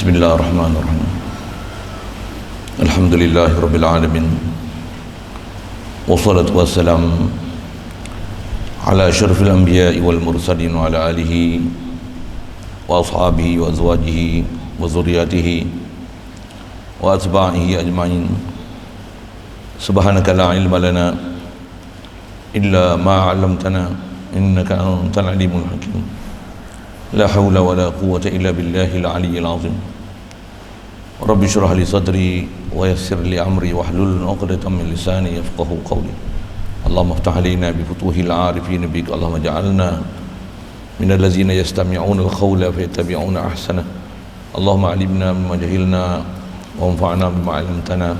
Bismillahirrahmanirrahim. Alhamdulillahirabbil alamin. Wassalatu wassalam ala asyrafil anbiya'i wal mursalin wa ala alihi wa ashabihi wa azwajihi wa zurriyyatihi wa atba'ihi ajma'in. Subhanaka la ilma lana illa ma 'allamtana innaka antal alimul hakim. La hawla wa la quwwata illa billahil aliyyil azim. Rabbi shrah li sadri wa yassir li amri wahlul 'uqdatam min lisani yafqahu qawli. Allahumma iftah alaina bi futuhil 'arifin bik. Allahumma ja'alna minal ladzina yastami'una al-qawla fayattabi'una ahsana. Allahumma 'allimna mimma jahilna wa anfa'na bima 'allamtana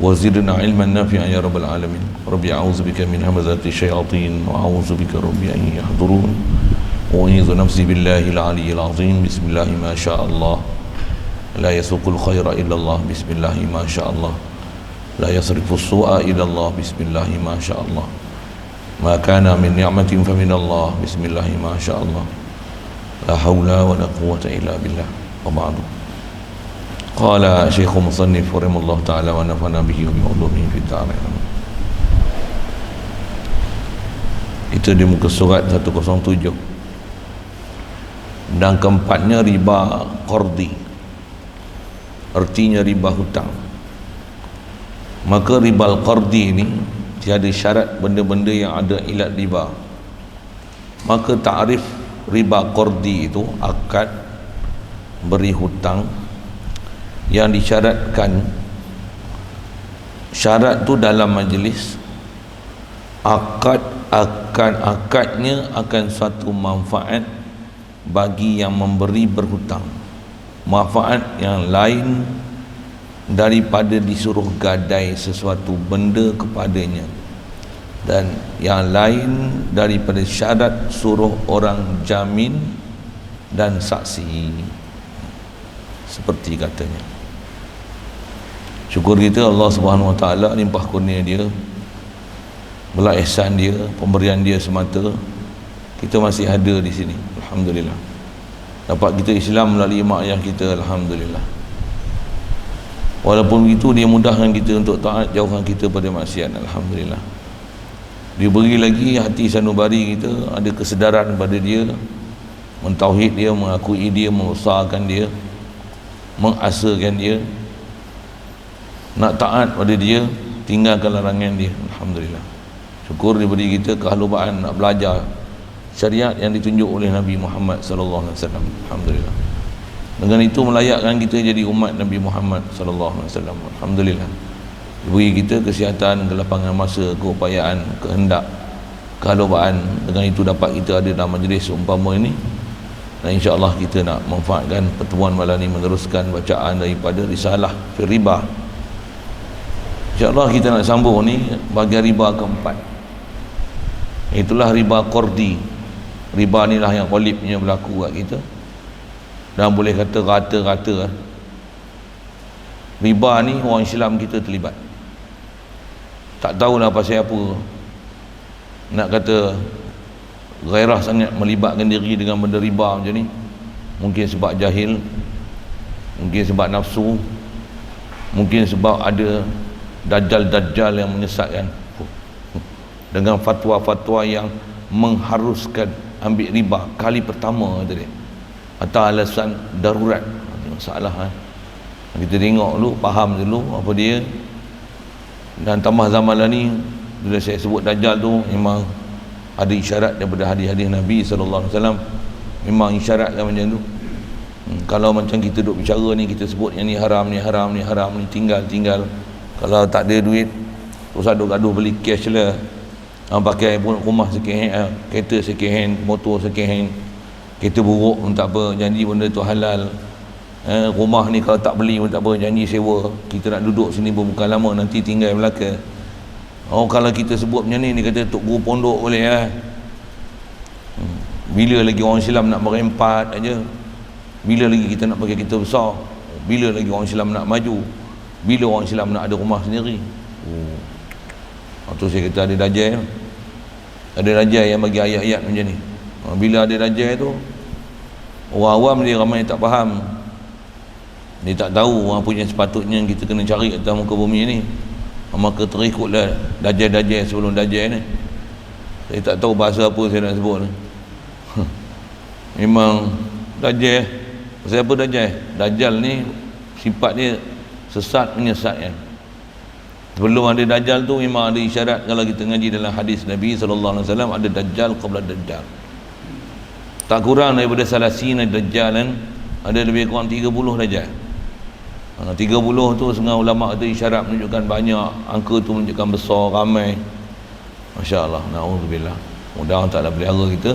wa zidna 'ilman nafi'an ya rabbal alamin. Rabbi a'udzu bika min hamazati syayatin wa a'udzu bika rabbi an yahdurun. وأعيذ نفسي بالله العلي العظيم. بسم الله ما شاء الله لا يسوق الخير إلا الله. بسم الله ما شاء الله لا يصرف السوء إلا الله. بسم الله ما شاء الله ما كان من نعمة فمن الله. بسم الله ما شاء الله لا حول ولا قوة إلا بالله. وبعد. قال شيخ مصنف رحمه الله تعالى ونفعنا به وبعلومه في الدارين. Itu di muka surat 107. Dan keempatnya riba qardi, artinya riba hutang. Maka riba al-qardi ini tiada syarat benda-benda yang ada ilat riba. Maka ta'rif riba qardi itu akad beri hutang yang disyaratkan. Syarat tu dalam majlis akadnya akan suatu manfaat bagi yang memberi berhutang, manfaat yang lain daripada disuruh gadai sesuatu benda kepadanya, dan yang lain daripada syarat suruh orang jamin dan saksi, seperti katanya. Syukur kita Allah Subhanahu Wa Taala limpah kurnia dia, belas ihsan dia, pemberian dia semata kita masih ada di sini. Alhamdulillah. Dapat kita Islam melalui mak ayah kita. Alhamdulillah. Walaupun begitu dia mudahkan kita untuk taat, jauhkan kita pada maksiat. Alhamdulillah. Dia beri lagi hati sanubari kita, ada kesedaran pada dia, mentauhid dia, mengakui dia, membesarkan dia, mengasakan dia, nak taat pada dia, tinggalkan larangan dia. Alhamdulillah. Syukur dia beri kita kehalubaan nak belajar syariat yang ditunjuk oleh Nabi Muhammad sallallahu alaihi wasallam. Alhamdulillah. Dengan itu melayakkan kita jadi umat Nabi Muhammad sallallahu alaihi wasallam. Alhamdulillah. Beri kita kesihatan, kelapangan masa, keupayaan, kehendak, kehalubaan. Dengan itu dapat kita ada dalam majlis umpama ini. Dan insya-Allah kita nak manfaatkan pertemuan malam ini meneruskan bacaan daripada risalah fi riba. Insya-Allah kita nak sambung ni bahagian riba keempat. Itulah riba qardi. Riba ni lah yang qalibnya berlaku kat kita, dan boleh kata rata-rata riba ni orang Islam kita terlibat. Tak tahulah pasal apa nak kata gairah sangat melibatkan diri dengan benda riba macam ni. Mungkin sebab jahil, mungkin sebab nafsu, mungkin sebab ada dajjal-dajjal yang menyesatkan dengan fatwa-fatwa yang mengharuskan ambil riba kali pertama tadi, atau alasan darurat. Masalah kita tengok dulu, faham dulu apa dia. Dan tambah zaman lah ni, bila saya sebut dajjal tu memang ada isyarat daripada hadis-hadis Nabi SAW. Memang isyaratkan macam tu. Kalau macam kita duduk bicara ni, kita sebut yang ni haram, ni haram, ni haram, ni tinggal. Kalau tak ada duit terus gaduh beli cash lah. Pakai pun rumah second hand, kereta second hand, motor second hand, kereta buruk pun tak apa, janji benda tu halal. Rumah ni kalau tak beli pun tak apa, janji sewa. Kita nak duduk sini pun bukan lama, nanti tinggal belaka. Kalau kita sebut macam ni, dia kata tok guru pondok boleh Bila lagi orang Islam nak merempat aja, bila lagi kita nak pakai kereta besar, bila lagi orang Islam nak maju, bila orang Islam nak ada rumah sendiri. Tu saya kata ada dajjal yang bagi ayat-ayat macam ni. Bila ada dajjal tu, orang awam dia ramai tak faham. Dia tak tahu apa yang sepatutnya kita kena cari atas muka bumi ni. Maka terikutlah dajjal sebelum dajjal ni. Saya tak tahu bahasa apa saya nak sebut ni. Memang dajjal. Pasal apa dajjal? Dajjal ni sifat dia sesat menyesatkan. Sebelum ada dajjal tu memang ada isyarat. Kalau kita ngaji dalam hadis Nabi sallallahu alaihi wasallam, ada dajjal qabla dajjal. Tak kurang daripada salasina dajjalan, ada lebih kurang 30 dajjal. 30 tu setengah ulama tu isyarat menunjukkan banyak, angka tu menunjukkan besar, ramai. Masya-Allah, naudzubillah. Mudah-mudahan tak ada pelihara kita.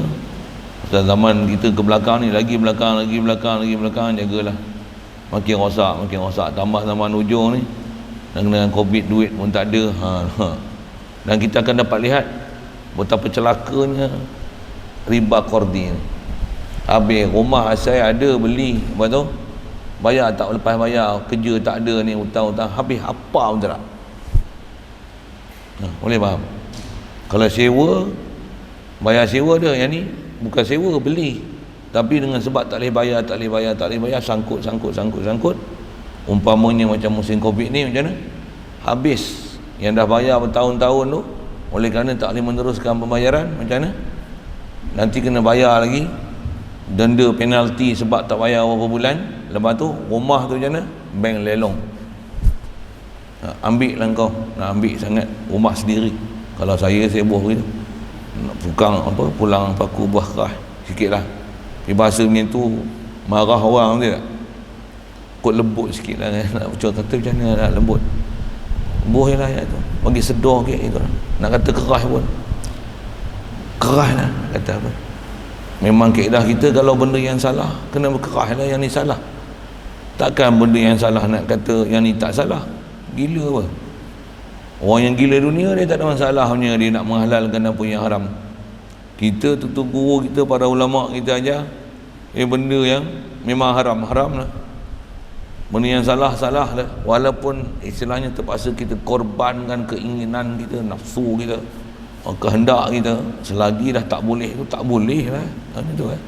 Pasal zaman kita ke belakang ni, lagi belakang, jagalah. Makin rosak. Tambah zaman hujung ni, dan dengan Covid duit pun tak ada. Dan kita akan dapat lihat betapa celakanya riba qardi ni. Habis rumah saya ada beli, apa tu? Bayar tak lepas bayar, kerja tak ada ni, hutang-hutang habis apa pun tak. Boleh faham? Kalau sewa, bayar sewa dia, yang ni bukan sewa, beli. Tapi dengan sebab tak boleh bayar, sangkut. Umpamanya macam musim Covid ni, macam mana? Habis yang dah bayar bertahun-tahun tu, oleh kerana tak boleh meneruskan pembayaran, macam mana? Nanti kena bayar lagi, denda penalti sebab tak bayar beberapa bulan. Lepas tu rumah tu macam mana? Bank lelong. Ambil lah kau, nak ambil sangat rumah sendiri. Kalau saya buah gitu, nak pulang paku buah kerah sikit lah. Tapi bahasa macam tu marah orang dia tak? Kot lembut sikit lah, nak kata macam mana nak lembut, buah lah ayat tu, bagi sedar ke itu. Nak kata keras pun keras lah, kata apa. Memang kaedah kita kalau benda yang salah kena berkerah lah, yang ni salah. Takkan benda yang salah nak kata yang ni tak salah. Gila apa? Orang yang gila dunia dia tak ada masalahnya dia nak menghalalkan apa yang haram. Kita tutup guru kita, para ulama kita ajar benda yang memang haram lah. Benda yang salah lah. Walaupun istilahnya terpaksa kita korbankan keinginan kita, nafsu kita, kehendak kita, selagi dah tak boleh tu tak boleh lah. Macam tu kan.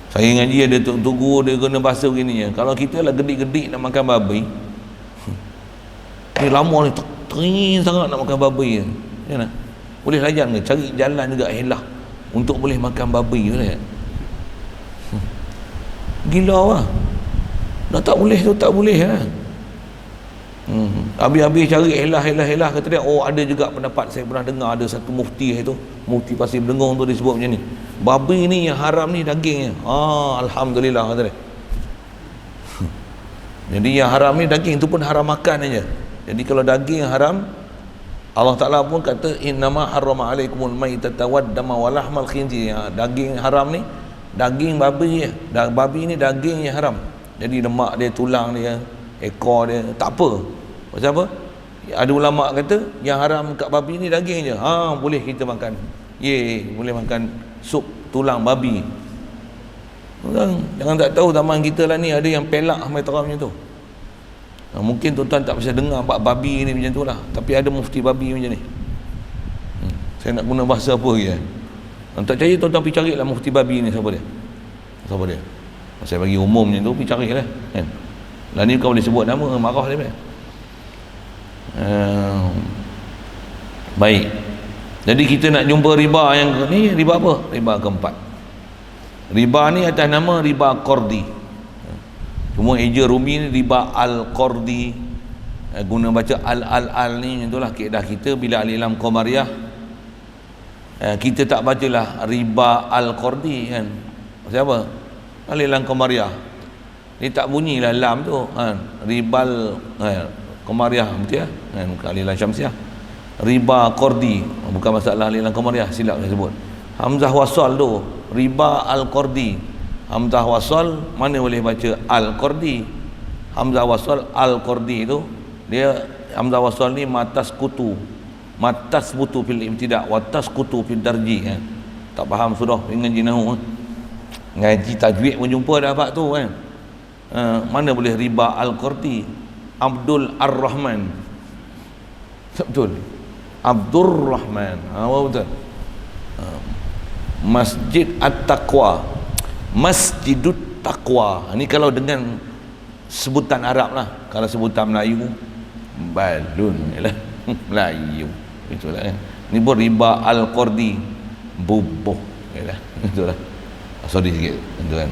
Saya ngaji ada tok guru dia kena bahasa begini ya. Kalau kita lah gedik-gedik nak makan babi, ni lama ni teringin sangat nak makan babi ya. Boleh layan ke? Cari jalan juga helah untuk boleh makan babi tu ya. Gila lah. Dah tak boleh tu tak boleh lah. Habis-habis cari helah kata dia, oh ada juga pendapat, saya pernah dengar ada satu mufti itu, mufti Pasir Berdengung tu, dia sebut macam ni, babi ni yang haram ni dagingnya. Alhamdulillah kata dia. Jadi yang haram ni daging tu pun haram makan aja. Jadi kalau daging yang haram, Allah Ta'ala pun kata innama harrama alaikumul maitata waddama wa lahmal khinzir. Daging haram ni daging babi je. Babi ni daging yang haram. Jadi lemak dia, tulang dia, ekor dia tak apa. Pasal apa? Ada ulama kata yang haram kat babi ni daging je. Boleh kita makan. Boleh makan sup tulang babi. Jangan tak tahu zaman kita lah ni ada yang pelak sampai terang macam tu. Mungkin tuan-tuan tak bisa dengar bab babi ni macam tu lah, tapi ada mufti babi macam ni. Saya nak guna bahasa apa lagi tak percaya tuan-tuan pergi carilah mufti babi ni siapa dia. Saya bagi umum macam tu, pergi carilah kan. Lah ni kau boleh sebut nama, marah dia. Baik. Jadi kita nak jumpa riba yang ni, riba apa? Riba keempat. Riba ni atas nama riba qardi. Cuma eja Rumi ni riba al-qardi. Guna baca al ni, itulah kaedah kita bila al-ilam qamariyah. Kita tak bacalah riba al-qardi kan. Pasal apa? Al-ilam qamariyah. Dia tak bunyilah lam tu kan. Ribal qamariyah betul ya? Kan bukan al-ilam syamsiah. Riba qardi, bukan masalah al-ilam qamariyah, silap saya sebut. Hamzah wasal tu riba al-qardi. Hamzah wasal mana boleh baca al-qardi. Hamzah wasal al-qardi tu dia hamzah wasal ni matas kutu fil ibtida' wa tasqutu fil darji kan. Tak faham sudah ngaji nahwu ngaji tajwid pun jumpa dah bab tu kan. Mana boleh riba al-qardi. Abdul Ar-Rahman, betul, Abdur Rahman, betul. Masjid At-Taqwa, Masjidut Taqwa. Ini kalau dengan sebutan Arab lah. Kalau sebutan Melayu, balun ialah Melayu, itulah kan. Ni pun riba al-qardi, bubuh ialah, itulah. Sorry sikit, itu kan.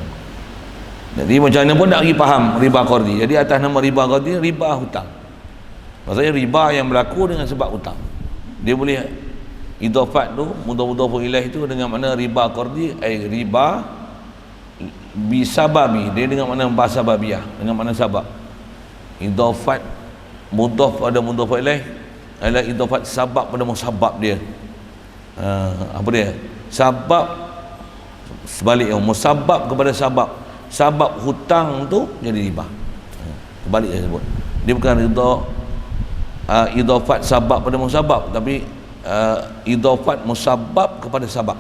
Jadi macam mana pun tak lagi faham riba qardi. Jadi atas nama riba qardi, riba hutang. Maksudnya riba yang berlaku dengan sebab hutang. Dia boleh idafat tu, mudhaf ilaih tu dengan makna riba qardi, riba bisababi, dia dengan makna basababiyah, dengan makna sabab. Idafat mudhaf pada mudhaf ilaih adalah idafat sabab pada musabab dia. Apa dia? Sabab sebaliknya, musabab kepada sabab. Sabab hutang tu jadi riba. Terbalik saya sebut. Dia bukan idafat sabab pada musabab, tapi idafat musabab kepada sabab.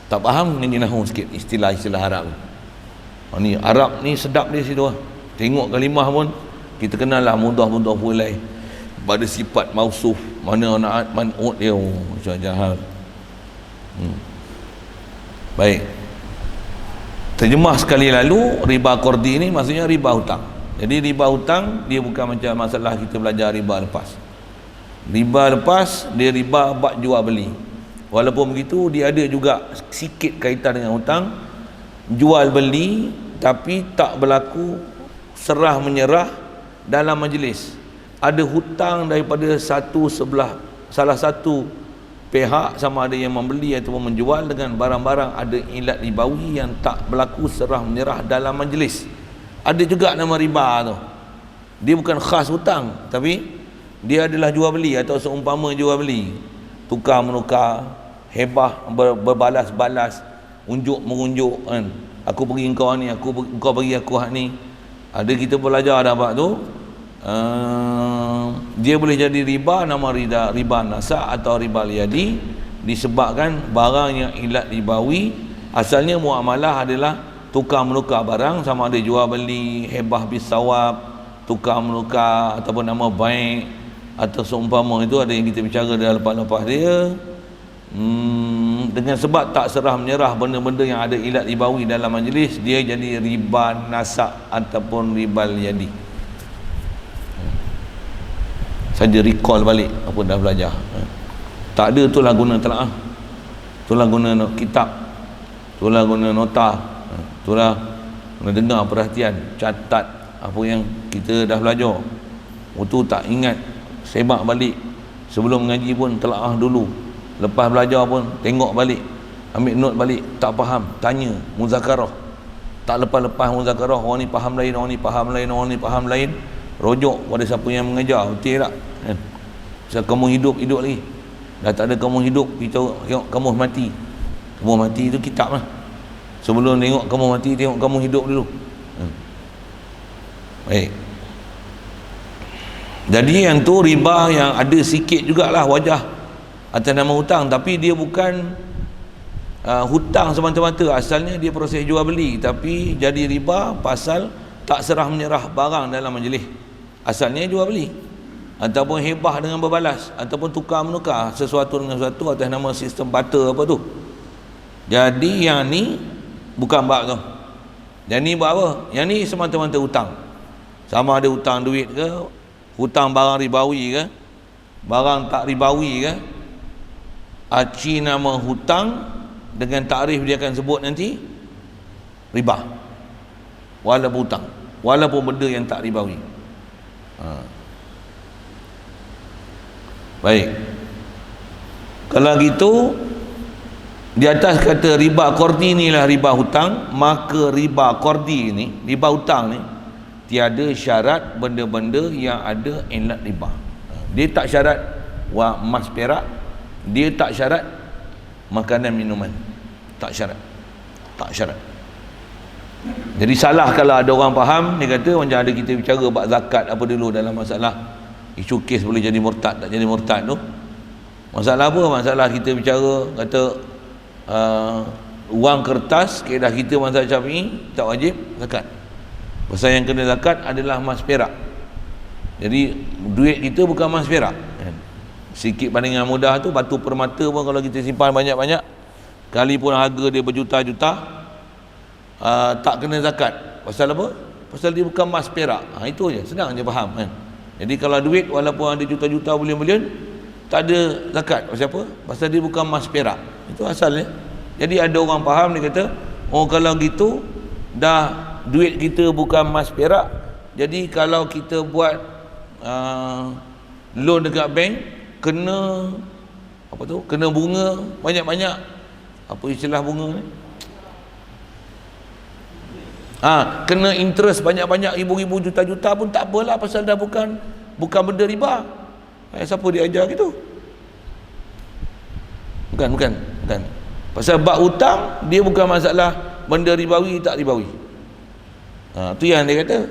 Tak faham ni nahwu sikit istilah-istilah Arab ni. Arab ni sedap dia situ lah. Tengok kalimah pun kita kenal lah mudhaf ilaih pada sifat mausuf, mana naat man'ut dia, macam jahal. Baik, terjemah sekali lalu, riba qardi ni maksudnya riba hutang. Jadi riba hutang dia bukan macam masalah kita belajar riba lepas. Riba lepas dia riba bab jual beli. Walaupun begitu dia ada juga sikit kaitan dengan hutang, jual beli, tapi tak berlaku serah menyerah dalam majlis. Ada hutang daripada salah satu pihak, sama ada yang membeli ataupun menjual dengan barang-barang ada ilat ribawi yang tak berlaku serah menyerah dalam majlis. Ada juga nama riba tu. Dia bukan khas hutang, tapi dia adalah jual beli atau seumpama jual beli, tukar menukar, hebah berbalas-balas, unjuk mengunjuk kan. Aku bagi engkau ni, engkau bagi aku hak ni. Ada kita belajar dah bab tu. Dia boleh jadi riba, nama riba nasa atau riba yadi, disebabkan barang yang ilat ribawi. Asalnya muamalah adalah tukar menukar barang, sama ada jual beli, hebah bisawab, tukar menukar ataupun nama baik atau seumpama itu. Ada yang kita bicara dalam lepas-lepas dia. Dengan sebab tak serah menyerah benda-benda yang ada ilat ribawi dalam majlis, dia jadi riba nasa ataupun riba yadi. Saja recall balik apa dah belajar. Tak ada, itulah guna telaah, itulah guna kitab, itulah guna nota, itulah guna dengar perhatian, catat apa yang kita dah belajar. Waktu tak ingat, semak balik. Sebelum mengaji pun telaah dulu, lepas belajar pun tengok balik, ambil note balik. Tak faham, tanya, muzakarah. Tak lepas-lepas muzakarah, orang ni faham lain, orang ni faham lain, orang ni faham lain. Rojok pada siapa yang mengajar, betul tak kan? Sebab kamu hidup lagi, dah tak ada kamu hidup, kita tengok kamu mati. Kamu mati itu kitab lah. Sebelum tengok kamu mati, tengok kamu hidup dulu. Baik, jadi yang tu riba yang ada sikit jugalah wajah atas nama hutang, tapi dia bukan hutang semata-mata. Asalnya dia proses jual beli, tapi jadi riba pasal tak serah menyerah barang dalam majlis. Asalnya jual beli ataupun hebah dengan berbalas ataupun tukar menukar sesuatu dengan sesuatu atas nama sistem barter apa tu. Jadi yang ni bukan bab tu. Yang ni bab apa? Yang ni semata-mata hutang. Sama ada hutang duit ke, hutang barang ribawi ke, barang tak ribawi ke. Aci nama hutang dengan takrif dia akan sebut nanti riba, walaupun hutang, walaupun benda yang tak ribawi. Baik, kalau gitu di atas kata riba qardi inilah riba hutang, maka riba qardi ini, riba hutang ni tiada syarat benda-benda yang ada ilat riba. Dia tak syarat emas perak, dia tak syarat makanan minuman, tak syarat. Jadi salah kalau ada orang faham, dia kata macam ada kita bicara bab zakat apa dulu dalam masalah isu kes boleh jadi murtad tak jadi murtad tu. Masalah apa? Masalah kita bicara kata wang kertas, kaedah kita mazhab Syafi'i tak wajib zakat. Pasal yang kena zakat adalah emas perak. Jadi duit kita bukan emas perak. Sikit bandingan mudah tu, batu permata pun kalau kita simpan banyak-banyak, kali pun harga dia berjuta-juta, tak kena zakat. Pasal apa? pasal dia bukan emas perak. Itu je, senang je faham kan. Jadi kalau duit walaupun ada juta-juta, bilion-bilion, tak ada zakat. Pasal apa? Pasal dia bukan emas perak. Itu asalnya. Jadi ada orang faham, dia kata, oh kalau gitu dah duit kita bukan emas perak, jadi kalau kita buat loan dekat bank, kena apa tu? Kena bunga banyak-banyak. Apa istilah bunga ni? Kena interest banyak-banyak, ribu-ribu, juta-juta pun tak apalah, pasal dah bukan benda riba. Siapa dia ajar gitu? Bukan. Pasal bab hutang dia bukan masalah benda ribawi tak ribawi. Tu yang dia kata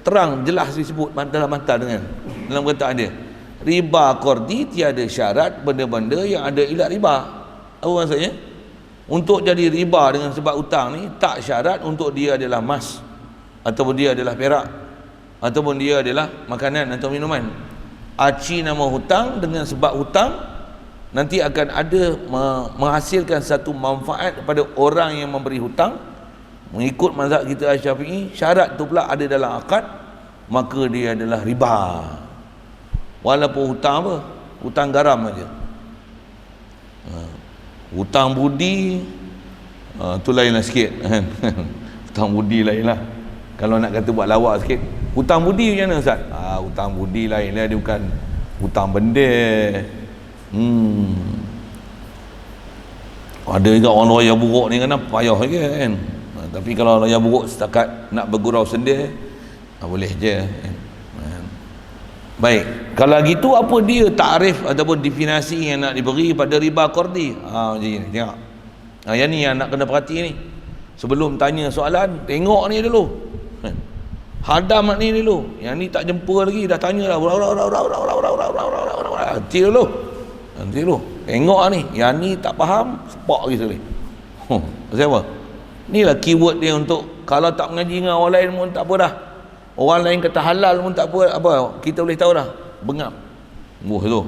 terang jelas disebut dalam perkataan dia. Riba qardi tiada syarat benda-benda yang ada ilat riba. Apa maksudnya? Untuk jadi riba dengan sebab hutang ni tak syarat untuk dia adalah emas, ataupun dia adalah perak, ataupun dia adalah makanan atau minuman. Aci nama hutang dengan sebab hutang nanti akan ada menghasilkan satu manfaat kepada orang yang memberi hutang. Mengikut mazhab kita Syafi'i, syarat tu pula ada dalam akad, maka dia adalah riba. Walaupun hutang apa? Hutang garam aja. Hutang budi tu lainlah sikit kan. Hutang budi lainlah. Kalau nak kata buat lawak sikit, hutang budi macam mana Ustaz? Hutang budi lainlah, dia bukan hutang benda. Ada juga orang royak buruk ni kan payah lagi kan. Tapi kalau royak buruk setakat nak bergurau sendir, boleh je kan. Baik, kalau gitu apa dia takrif ataupun definisi yang nak diberi pada riba qardi? Macam ni, tengok. Yang ni yang nak kena perhati ni. Sebelum tanya soalan, tengok ni dulu. Hadam ni dulu. Yang ni tak jumpa lagi, dah tanya dah. Nanti dulu. Tengok ni. Yang ni tak faham, sepak lagi sekali. Pasal apa? Inilah keyword dia untuk kalau tak mengaji dengan orang lain pun tak apa dah. Orang lain kata halal pun tak apa, kita boleh tahu dah. Bengap. Tu.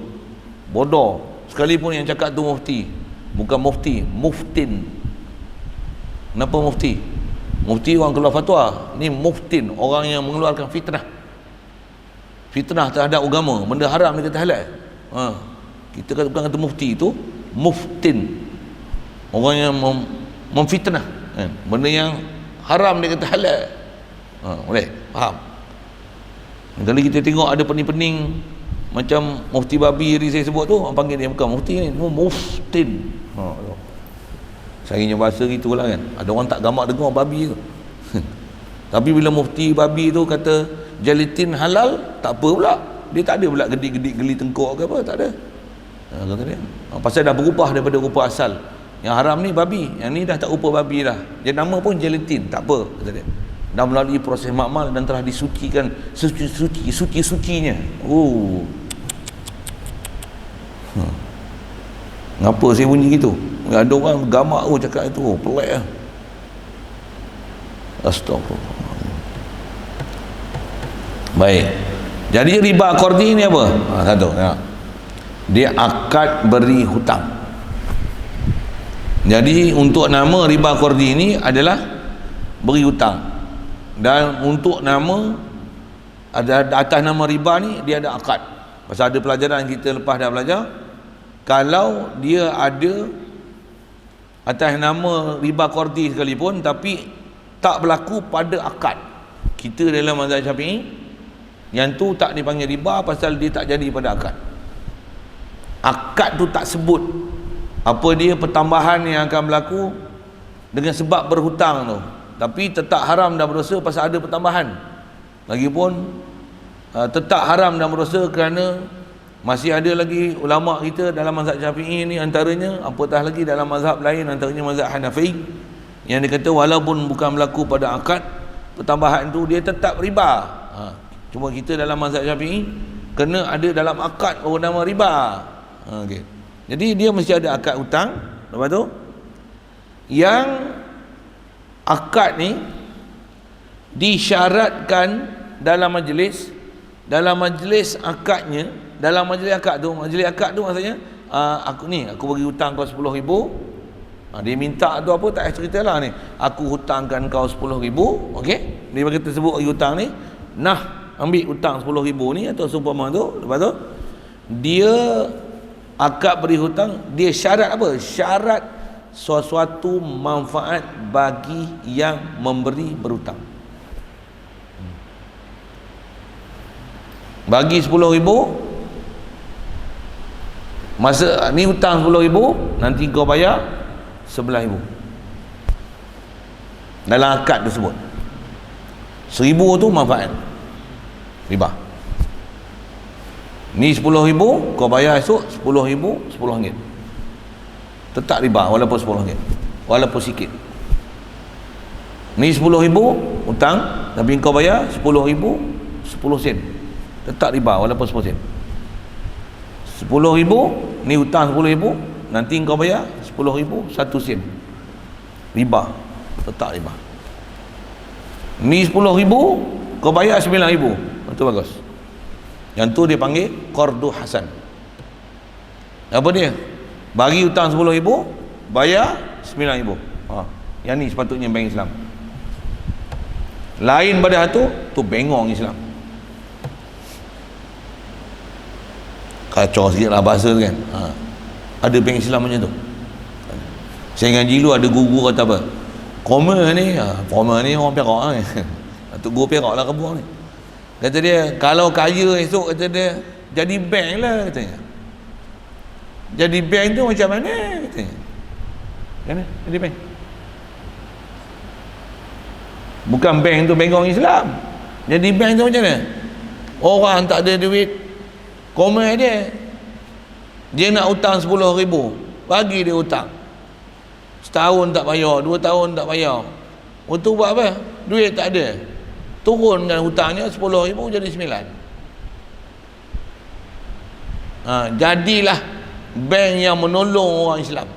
Bodoh. Sekalipun yang cakap tu mufti. Bukan mufti, muftin. Kenapa mufti? Mufti orang keluar fatwa. Ni muftin, orang yang mengeluarkan fitnah. Fitnah terhadap agama, benda haram dia kata halal. Kita bukan kata mufti, itu muftin. Orang yang memfitnah. Benda yang haram dia kata halal. Boleh faham? Kalau kita tengok ada pening-pening macam mufti babi tadi saya sebut tu, orang panggil dia bukan mufti ni, muftin. Sayangnya bahasa gitulah kan. Ada orang tak gamak dengar babi tu. Tapi bila mufti babi tu kata gelatin halal, tak apa pula. Dia tak ada pula gedik-gedik geli tengkok ke apa, tak ada. Kata dia. Pasal dah berubah daripada rupa asal. Yang haram ni babi, yang ni dah tak rupa babi dah. Dia nama pun gelatin, tak apa, kata dia. Dah melalui proses makmal dan telah disucikan suci-sucinya. Ngapa saya bunyi gitu? Ada orang gamak cakap itu, pelik lah. Astagfirullah. Baik. Jadi riba qardi ni apa? Satu, tengok. Dia akad beri hutang. Jadi untuk nama riba qardi ini adalah beri hutang. Dan untuk nama ada atas nama riba ni dia ada akad. Pasal ada pelajaran kita lepas dah belajar, kalau dia ada atas nama riba qardi sekalipun tapi tak berlaku pada akad, kita dalam mazhab Syafi'i yang tu tak dipanggil riba pasal dia tak jadi pada akad. Akad tu tak sebut apa dia pertambahan yang akan berlaku dengan sebab berhutang tu, tapi tetap haram dan berdosa pasal ada pertambahan. Lagipun tetap haram dan berdosa kerana masih ada lagi ulama kita dalam mazhab Syafi'i ni, antaranya apatah lagi dalam mazhab lain, antaranya mazhab Hanafi, yang dia kata walaupun bukan berlaku pada akad, pertambahan tu dia tetap riba. Cuma kita dalam mazhab Syafi'i kena ada dalam akad baru nama riba. Okay. Jadi dia mesti ada akad hutang. Lepas tu yang akad ni disyaratkan dalam majlis akadnya, dalam majlis akad tu maksudnya aku bagi hutang kau 10,000, Dia minta tu apa, tak payah cerita lah ni, aku hutangkan kau 10,000, okey, dia bagi tersebut bagi hutang ni, nah ambil hutang 10,000 ni atau seumpama tu. Lepas tu dia akad beri hutang, dia syarat apa? Syarat sesuatu manfaat bagi yang memberi berhutang. Bagi 10,000, masa ni hutang 10,000, nanti kau bayar 11,000 dalam akad tersebut. 1,000 tu manfaat riba. Ni 10,000 kau bayar esok 10,000, RM10, tetap riba walaupun RM10, walaupun sikit. Ni 10,000 hutang, tapi kau bayar 10,000 10 sen, tetap riba walaupun 10 sen. 10,000 ni hutang 10,000, nanti kau bayar 10,000 1 sen, riba, tetap riba. Ni 10,000 kau bayar 9,000, itu bagus. Yang tu dia panggil qardu hasan. Apa dia? Bagi hutang 10,000, bayar 9,000. Yang ni sepatutnya bank Islam. Lain pada tu bengong Islam. Kacau sikit lah bahasa tu kan. Ada bank Islam macam tu. Saya ngaji dulu ada guru kata apa, koma ni orang Perak ni. Atuk guru Perak lah kebuang ni. Kata dia, kalau kaya esok, kata dia, jadi bank lah katanya. Jadi bank tu macam mana katanya. Mana jadi bank? Bukan bank tu bengong Islam. Jadi bank tu macam mana? Orang tak ada duit, koma dia nak hutang 10,000, bagi dia hutang setahun tak bayar, 2 tahun tak bayar. Untuk buat apa? Duit tak ada, turunkan hutangnya 10,000 jadi 9. Jadilah bank yang menolong orang Islam,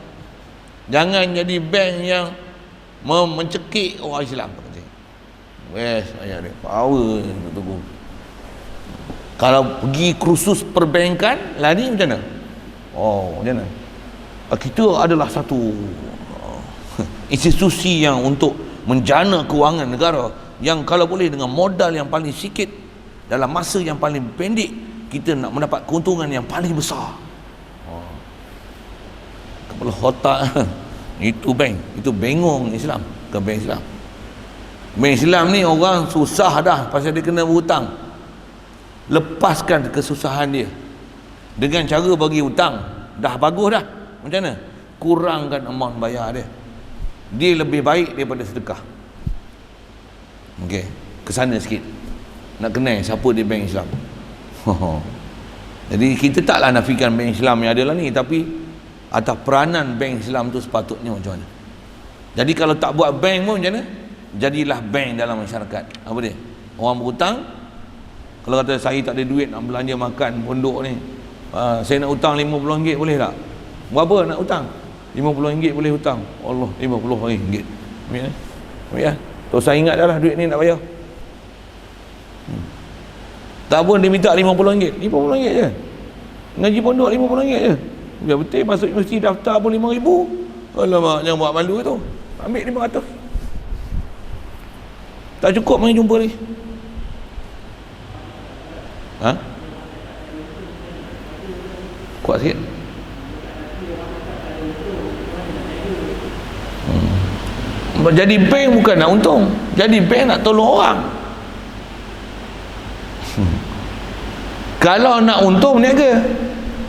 jangan jadi bank yang mencekik orang Islam. Wes ayat dia power tunggu. Kalau pergi kursus perbankan lari macam mana? Macam mana? Kita adalah satu institusi yang untuk menjana kewangan negara, yang kalau boleh dengan modal yang paling sikit dalam masa yang paling pendek kita nak mendapat keuntungan yang paling besar. Kepala otak itu bank, itu bengong Islam, ke bank Islam. Bank Islam ni orang susah dah pasal dia kena berhutang, lepaskan kesusahan dia dengan cara bagi hutang, dah bagus dah. Macam mana? Kurangkan amount bayar dia, dia lebih baik daripada sedekah. Okey, kesana sikit nak kenal siapa dia bank Islam. Jadi kita taklah nafikan bank Islam yang ada lah ni, tapi atas peranan bank Islam tu sepatutnya macam mana. Jadi kalau tak buat bank pun macam mana? Jadilah bank dalam masyarakat. Apa dia? Orang berhutang, kalau kata saya tak ada duit nak belanja makan pondok ni, saya nak hutang RM50 boleh tak? Berapa nak hutang? RM50 boleh hutang. Allah, RM50. Ambil ya. So saya ingat dah lah duit ni nak bayar. Tak pun dia minta RM50. RM50 je. Ngaji pondok RM50 je. Biar betul masuk universiti daftar pun RM5,000. Alamak, jangan buat malu tu. Ambil RM500. Tak cukup mari jumpa ni. Kuat sikit. Jadi bank bukan nak untung, jadi bank nak tolong orang. Kalau nak untung berniaga,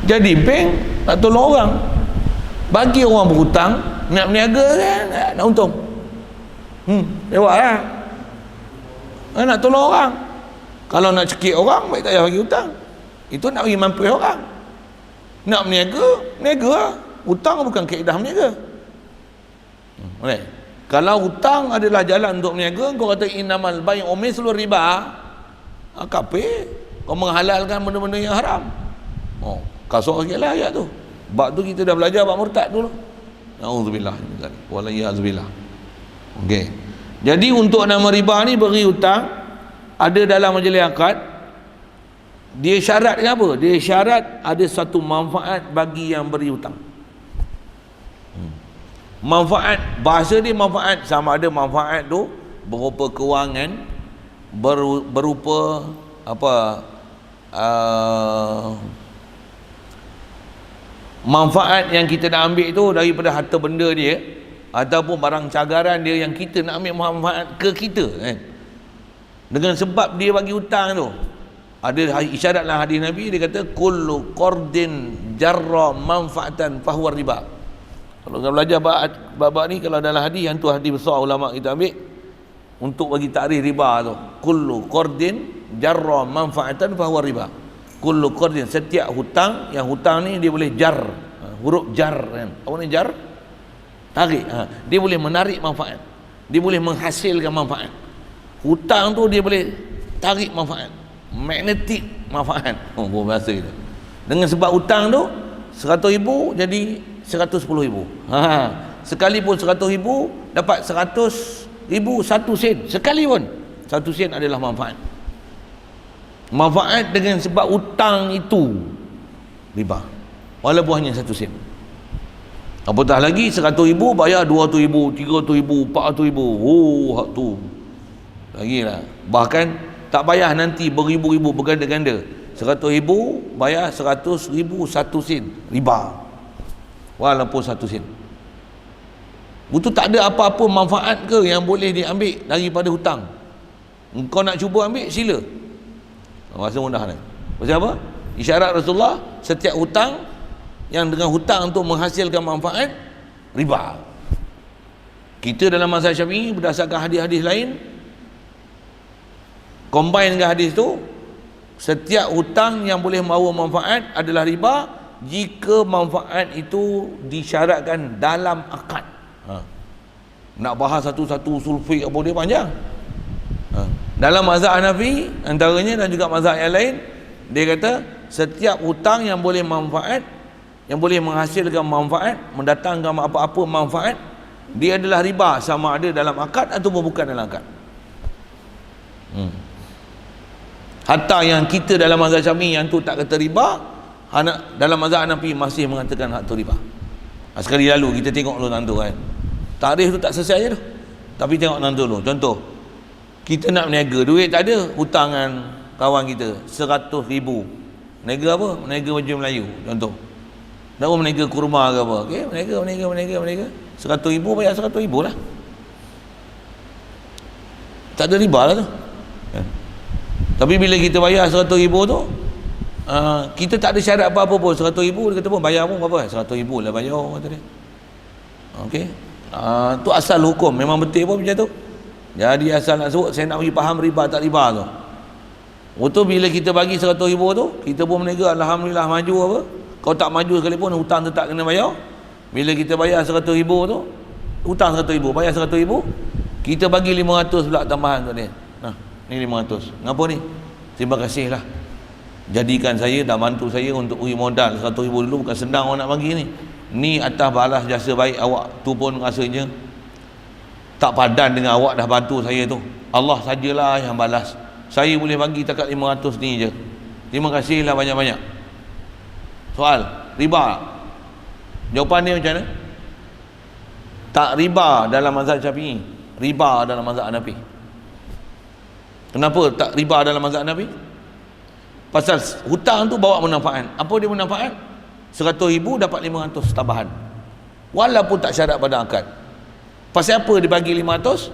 jadi bank nak tolong orang. Bagi orang berhutang, nak berniaga kan, nak untung. Lewat lah. Nak tolong orang. Kalau nak cekik orang, baik tak payah bagi hutang. Itu nak bagi mampu orang. Nak berniaga, berniaga lah. Hutang bukan kaedah berniaga. Boleh? Kalau hutang adalah jalan untuk berniaga, kau kata innamal bai'u mislu riba, kapir, kau menghalalkan benda-benda yang haram. Kasar sikit lah ayat tu. Bab tu kita dah belajar bab murtad dulu. Na'udzubillah wala ya'zubillah. Okey. Jadi untuk nama riba ni, beri hutang ada dalam majlis akad, dia syarat apa? Dia syarat ada satu manfaat bagi yang beri hutang. Manfaat, bahasa dia manfaat, sama ada manfaat tu berupa kewangan, berupa apa, manfaat yang kita nak ambil tu daripada harta benda dia, ataupun barang cagaran dia yang kita nak ambil manfaat ke kita kan. Dengan sebab dia bagi hutang tu, ada isyarat dalam hadis Nabi, dia kata kullu qardin jarra manfaatan fahuwa riba. Kalau kita belajar bab ni, kalau dalam hadis yang tu hadis besar ulama kita ambil untuk bagi takrif riba tu, kullu qardin jarra manfaatan fahuwa riba. Kullu qardin, setiap hutang, yang hutang ni dia boleh jar, huruf jar kan. Apa ni jar? Tarik. Dia boleh menarik manfaat, dia boleh menghasilkan manfaat. Hutang tu dia boleh tarik manfaat, magnetik manfaat. Bahasa itu. Dengan sebab hutang tu 100,000 jadi 110,000. Sekalipun 100,000 dapat 100,000 1 sen sekali pun, 1 sen adalah manfaat. Manfaat dengan sebab hutang itu riba, walaupun hanya 1 sen. Apatah lagi 100,000 bayar 200,000, 300,000, 400,000. Hak tu lagi lah. Bahkan tak bayar nanti beribu-ribu, berganda-ganda. 100,000 bayar 100,000 1 sen, riba, walaupun 1 sen. Itu tak ada apa-apa manfaat ke yang boleh diambil daripada hutang. Engkau nak cuba ambil, sila. Rasa mudah ni. Pasal apa? Isyarat Rasulullah, setiap hutang yang dengan hutang untuk menghasilkan manfaat, riba. Kita dalam mazhab Syafi'i berdasarkan hadis-hadis lain, combine dengan hadis tu, setiap hutang yang boleh membawa manfaat adalah riba jika manfaat itu disyaratkan dalam akad. Nak bahas satu-satu sulfik apa dia panjang. Dalam mazhab Hanafi antaranya dan juga mazhab yang lain, dia kata setiap hutang yang boleh manfaat, yang boleh menghasilkan manfaat, mendatangkan apa-apa manfaat, dia adalah riba, sama ada dalam akad ataupun bukan dalam akad. Hatta yang kita dalam mazhab Syafi'i yang tu tak kata riba, dalam mazhab Hanafi masih mengatakan hak tu riba. Sekali lalu kita tengok dulu nanti kan, tarikh tu tak selesai je tu, tapi tengok nanti dulu. Contoh, kita nak berniaga, duit tak ada, hutangan kawan kita 100,000. Berniaga apa? Berniaga baju Melayu contoh. Nak berniaga kurma ke apa, okey, berniaga 100,000 bayar 100,000 lah, tak ada riba lah tu. Tapi bila kita bayar 100,000 tu, kita tak ada syarat apa-apa pun. 100,000 dia kata pun bayar pun berapa? 100,000 lah bayar, kata dia. Okey, tu asal hukum, memang betul pun macam tu. Jadi asal nak sebut, saya nak bagi faham riba tak riba tu. Betul, bila kita bagi 100,000 tu, kita pun berniaga, alhamdulillah maju apa. Kau tak maju sekalipun, hutang tetap kena bayar. Bila kita bayar 100,000 tu, hutang 100,000, bayar 100,000, kita bagi 500 pula tambahan kat dia. Ni 500. Ngapa ni? Terima kasih lah, jadikan saya, dah bantu saya untuk beri modal 100,000 dulu, bukan senang orang nak bagi ni. Ni atas balas jasa baik awak. Tu pun rasanya tak padan dengan awak dah bantu saya tu. Allah sajalah yang balas. Saya boleh bagi takat 500 ni je. Terima kasih lah banyak-banyak. Soal, riba? Jawapan dia macam mana? Tak riba dalam mazhab Syafi'i, riba dalam mazhab Hanafi. Kenapa tak riba dalam mazhab Hanafi? Pasal hutang tu bawa manfaat. Apa dia manfaat? 100,000 dapat 500 tambahan, walaupun tak syarat pada akad. Pasal apa dia bagi 500?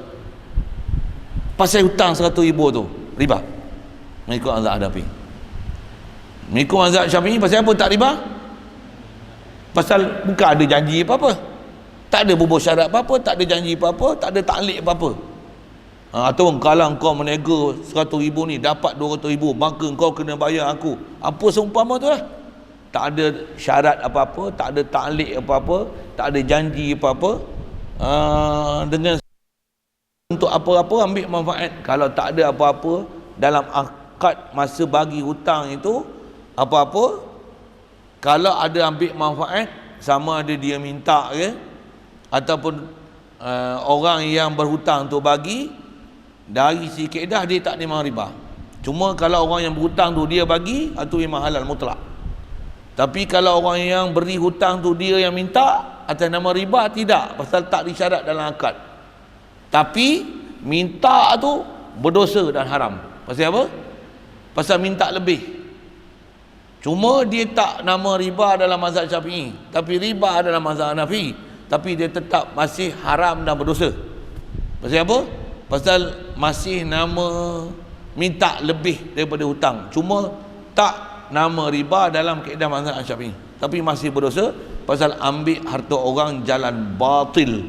Pasal hutang 100,000 tu riba mengikut mazhab Hanafi. Mengikut mazhab Syafi'i, pasal apa tak riba? Pasal bukan ada janji apa-apa, tak ada bubuh syarat apa-apa, tak ada janji apa-apa, tak ada taklik apa-apa. Atau kalau kau menego 100,000 ni dapat 200,000, maka kau kena bayar aku, apa seumpama tu lah. Tak ada syarat apa-apa, tak ada taklik apa-apa, tak ada janji apa-apa. Dengan untuk apa-apa ambil manfaat. Kalau tak ada apa-apa dalam akad masa bagi hutang itu, apa-apa, kalau ada ambil manfaat, sama ada dia minta ke ataupun orang yang berhutang tu bagi, dari si kaedah dia tak memang riba. Cuma kalau orang yang berhutang tu dia bagi, itu memang halal mutlak. Tapi kalau orang yang beri hutang tu dia yang minta, atas nama riba? Tidak, pasal tak disyarat dalam akad. Tapi minta tu berdosa dan haram. Pasal apa? Pasal minta lebih. Cuma dia tak nama riba dalam mazhab Syafi'i, tapi riba dalam mazhab Hanafi, tapi dia tetap masih haram dan berdosa. Pasal apa? Pasal masih nama minta lebih daripada hutang, cuma tak nama riba dalam kaedah mazhab Syafi'i, tapi masih berdosa pasal ambil harta orang jalan batil.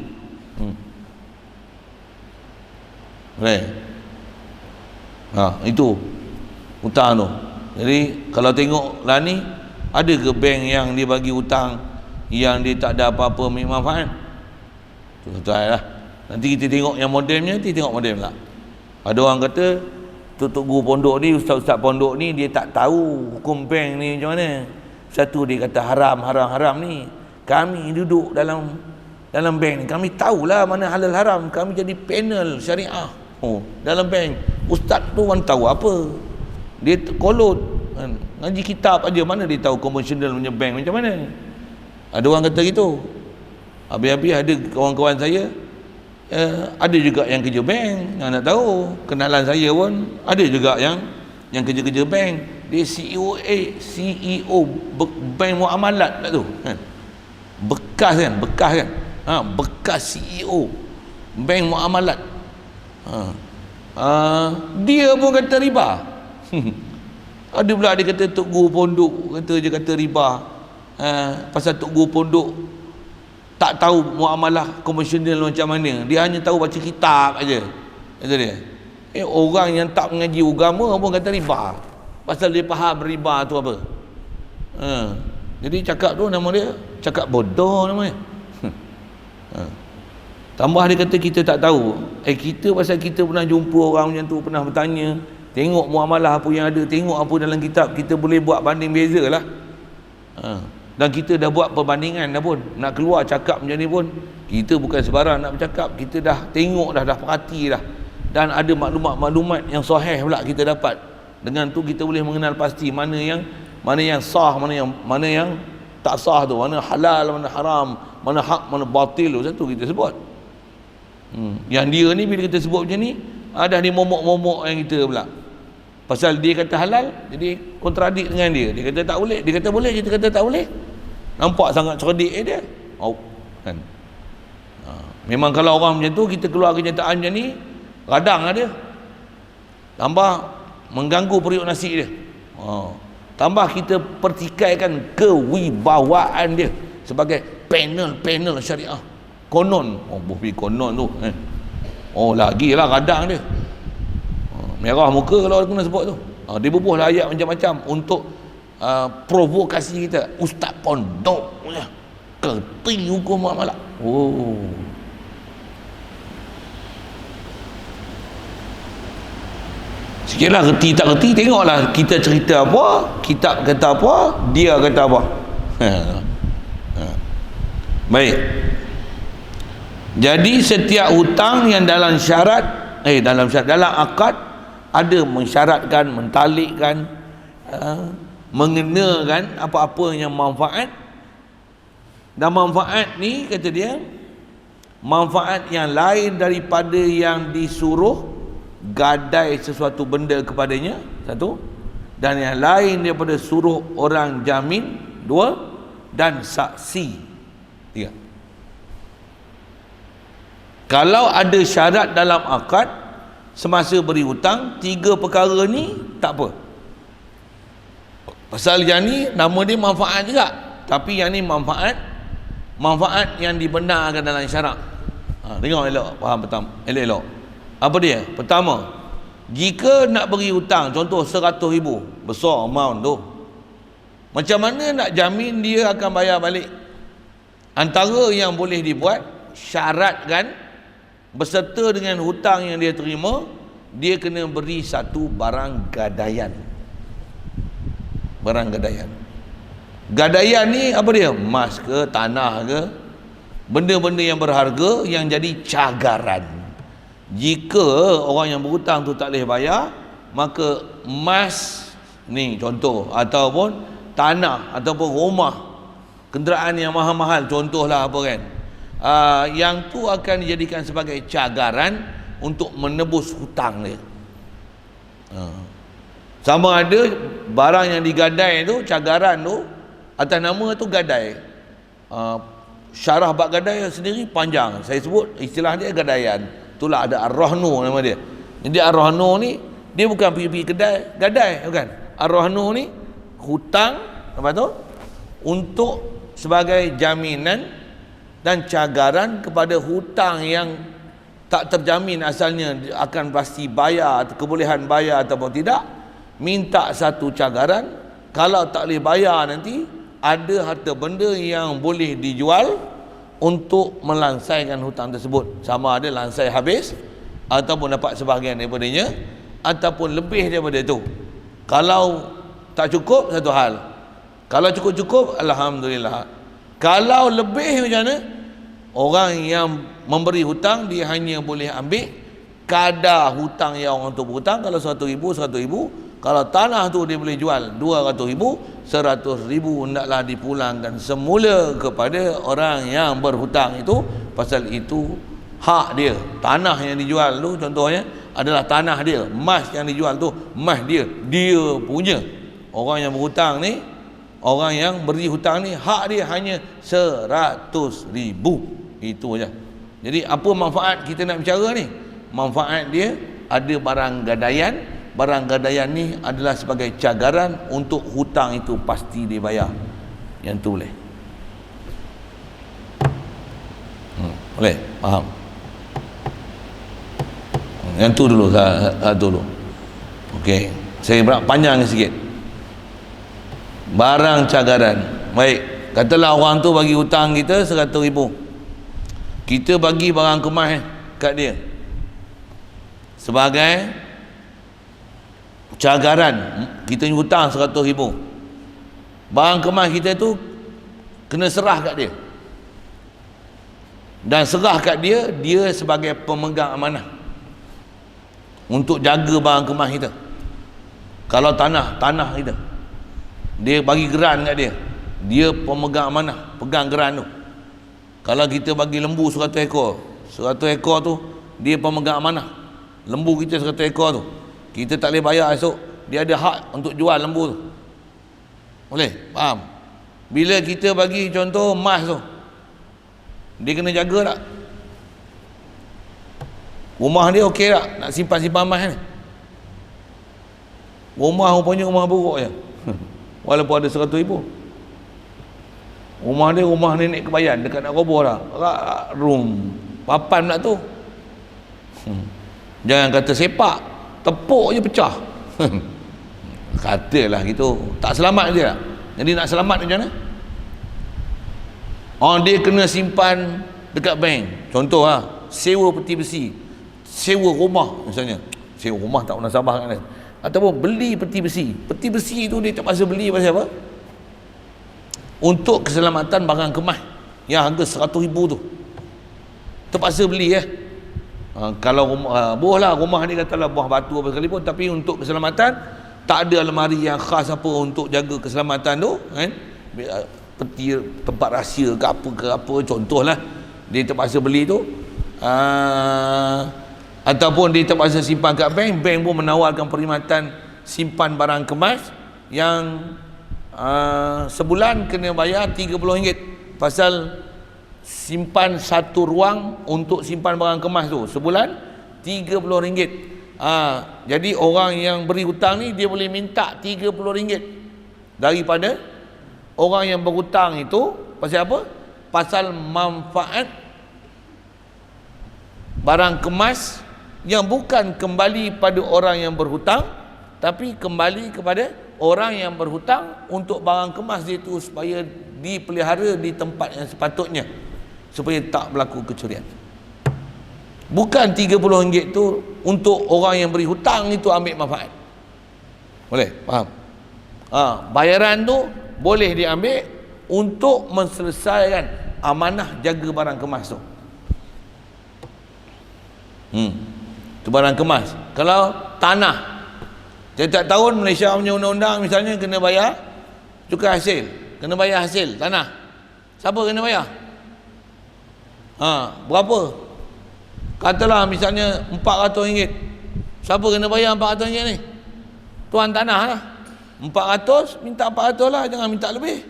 Itu hutang tu. Jadi kalau tengok lah ni, ada ke bank yang dia bagi hutang yang dia tak ada apa-apa manfaat? Tu lah. Nanti kita tengok yang modelnya, nanti tengok model pula. Ada orang kata Tok Guru pondok ni, ustaz-ustaz pondok ni, dia tak tahu hukum bank ni macam mana. Satu dia kata haram ni. Kami duduk dalam bank ni, kami tahulah mana halal haram. Kami jadi panel syariah dalam bank. Ustaz tu orang tahu apa? Dia kolot ngaji kitab aja, mana dia tahu konvensional punya bank macam mana? Ada orang kata gitu. Habis-habis ada kawan-kawan saya, ada juga yang kerja bank, yang nak tahu. Kenalan saya pun ada juga yang kerja-kerja bank. Dia CEO bank muamalat tak tu kan? Bekas kan? Bekas CEO bank muamalat. Dia pun kata riba. Ada pula dia kata Tok Guru pondok kata riba. Pasal Tok Guru pondok tak tahu muamalah konvensional macam mana, dia hanya tahu baca kitab aja. Kata dia. Orang yang tak mengaji agama pun kata riba, pasal dia faham riba tu apa. Jadi cakap tu nama dia cakap bodoh namanya. Tambah dia kata kita tak tahu. Kita pasal kita pernah jumpa orang macam tu, pernah bertanya, tengok muamalah apa yang ada, tengok apa dalam kitab, kita boleh buat banding beza lah. Dan kita dah buat perbandingan dah pun. Nak keluar cakap macam ni pun, kita bukan sebarang nak bercakap, kita dah tengok dah perhati dah. Dan ada maklumat-maklumat yang sahih pula kita dapat. Dengan tu kita boleh mengenal pasti mana yang sah, mana yang tak sah tu, mana halal, mana haram, mana hak, mana batil tu. Satu kita sebut. Yang dia ni bila kita sebut macam ni, dah dia momok-momok yang kita pula. Pasal dia kata halal, jadi kontradik dengan dia. Dia kata tak boleh, dia kata boleh, kita kata tak boleh. Nampak sangat cerdik dia. Kan? Memang kalau orang macam tu, kita keluar kenyataan macam ni, radang lah dia. Tambah mengganggu periuk nasi dia. Tambah kita pertikaikan kewibawaan dia sebagai panel syariah. Konon, konon tu. Lagilah radang dia. Merah muka kalau kena sebut tu. Dia bubuhlah ayat macam-macam untuk provokasi kita. Ustaz pondok punya kerti hukum muamalah. Sikitlah kerti tak kerti, tengoklah kita cerita apa, kitab kata apa, dia kata apa. Baik. Jadi setiap hutang yang dalam dalam akad ada mensyaratkan, mentalikkan, mengenakan apa-apa yang manfaat. Dan manfaat ni kata dia, manfaat yang lain daripada yang disuruh gadai sesuatu benda kepadanya, satu, dan yang lain daripada suruh orang jamin, dua, dan saksi, tiga. Kalau ada syarat dalam akad semasa beri hutang, tiga perkara ni tak apa. Pasal yang ni nama dia manfaat juga, tapi yang ni manfaat yang dibenarkan dalam syarak. Tengok elok, faham betul? Elok-elok. Apa dia? Pertama, jika nak beri hutang, contoh 100,000, besar amount tu, macam mana nak jamin dia akan bayar balik? Antara yang boleh dibuat, syaratkan beserta dengan hutang yang dia terima, dia kena beri satu barang gadaian. Barang gadaian. Gadaian ni apa dia? Emas ke, tanah ke, benda-benda yang berharga yang jadi cagaran. Jika orang yang berhutang tu tak boleh bayar, maka emas ni contoh, ataupun tanah, ataupun kenderaan yang mahal-mahal, contohlah apa kan, yang tu akan dijadikan sebagai cagaran untuk menebus hutang dia. Sama ada barang yang digadai tu, cagaran tu, atas nama tu gadai. Syarah bab gadai sendiri panjang, saya sebut istilah dia gadaian. Itulah ada Ar-Rahnu nama dia. Jadi Ar-Rahnu ni dia bukan pergi kedai gadai, bukan. Ar-Rahnu ni hutang, apa tu, untuk sebagai jaminan dan cagaran kepada hutang yang tak terjamin asalnya akan pasti bayar, kebolehan bayar ataupun tidak. Minta satu cagaran, kalau tak boleh bayar nanti ada harta benda yang boleh dijual untuk melansaikan hutang tersebut, sama ada lansai habis ataupun dapat sebahagian daripadanya ataupun lebih daripada itu. Kalau tak cukup, satu hal. Kalau cukup-cukup, alhamdulillah. Kalau lebih macam mana? Orang yang memberi hutang dia hanya boleh ambil kadar hutang yang orang tu berhutang. Kalau 100,000, 100,000. Kalau tanah tu dia boleh jual 200,000, 100,000 hendaklah dipulangkan semula kepada orang yang berhutang itu. Pasal itu hak dia. Tanah yang dijual tu contohnya adalah tanah dia. Emas yang dijual tu emas dia, dia punya. Orang yang berhutang ni, orang yang beri hutang ni, hak dia hanya 100,000. Itu aja. Jadi apa manfaat kita nak bicara ni? Manfaat dia ada barang gadaian. Barang gadaian ni adalah sebagai cagaran untuk hutang itu pasti dibayar. Yang tu boleh. Boleh? Faham? Yang tu dulu, dulu. Okey. Saya panjang sikit. Barang cagaran. Baik. Katalah orang tu bagi hutang kita 100,000. Kita bagi barang kemas kat dia sebagai cagaran. Kita hutang 100,000. Barang kemas kita tu kena serah kat dia. Dan serah kat dia, dia sebagai pemegang amanah untuk jaga barang kemas kita. Kalau tanah kita, dia bagi geran kat dia, dia pemegang amanah, pegang geran tu. Kalau kita bagi lembu 100 ekor, 100 ekor tu dia pemegang amanah. Lembu kita 100 ekor tu, kita tak boleh bayar esok, dia ada hak untuk jual lembu tu. Boleh? Faham? Bila kita bagi contoh emas tu, dia kena jaga tak? Rumah dia okey tak? Nak simpan-simpan emas ni? Rumah rupanya rumah buruk je. Walaupun ada 100,000. Rumah dia rumah nenek kebayan, dekat nak roboh dah. Room papan pula tu. Jangan kata sepak, tepuk je pecah. Katalah gitu, tak selamat dia. Jadi nak selamat macam mana? Dia kena simpan dekat bank. Contoh sewa peti besi, sewa rumah misalnya. Sewa rumah tak munasabah kan, ataupun beli peti besi. Peti besi tu dia terpaksa beli pasal apa? Untuk keselamatan barang kemas yang harga 100,000 tu, terpaksa beli kalau rumah, bolehlah rumah dia katalah buah batu apa sekalipun, tapi untuk keselamatan tak ada almari yang khas apa untuk jaga keselamatan tu kan, peti tempat rahsia ke apa contohlah, dia terpaksa beli tu. Ataupun dia terpaksa simpan kat bank. Bank pun menawarkan perkhidmatan simpan barang kemas yang sebulan kena bayar RM30 pasal simpan satu ruang untuk simpan barang kemas tu sebulan RM30. Jadi orang yang beri hutang ni dia boleh minta RM30 daripada orang yang berhutang itu. Pasal apa? Pasal manfaat barang kemas yang bukan kembali pada orang yang berhutang, tapi kembali kepada orang yang berhutang untuk barang kemas dia itu supaya dipelihara di tempat yang sepatutnya, supaya tak berlaku kecurian. Bukan RM30 tu untuk orang yang beri hutang itu ambil manfaat. Boleh? Faham? Bayaran tu boleh diambil untuk menselesaikan amanah jaga barang kemas tu. Itu barang kemas. Kalau tanah, setiap tahun Malaysia punya undang-undang misalnya kena bayar cukai hasil, kena bayar hasil tanah. Siapa kena bayar? Berapa? Katalah misalnya RM400. Siapa kena bayar RM400 ni? Tuan tanah lah. 400, minta 400 lah, jangan minta lebih.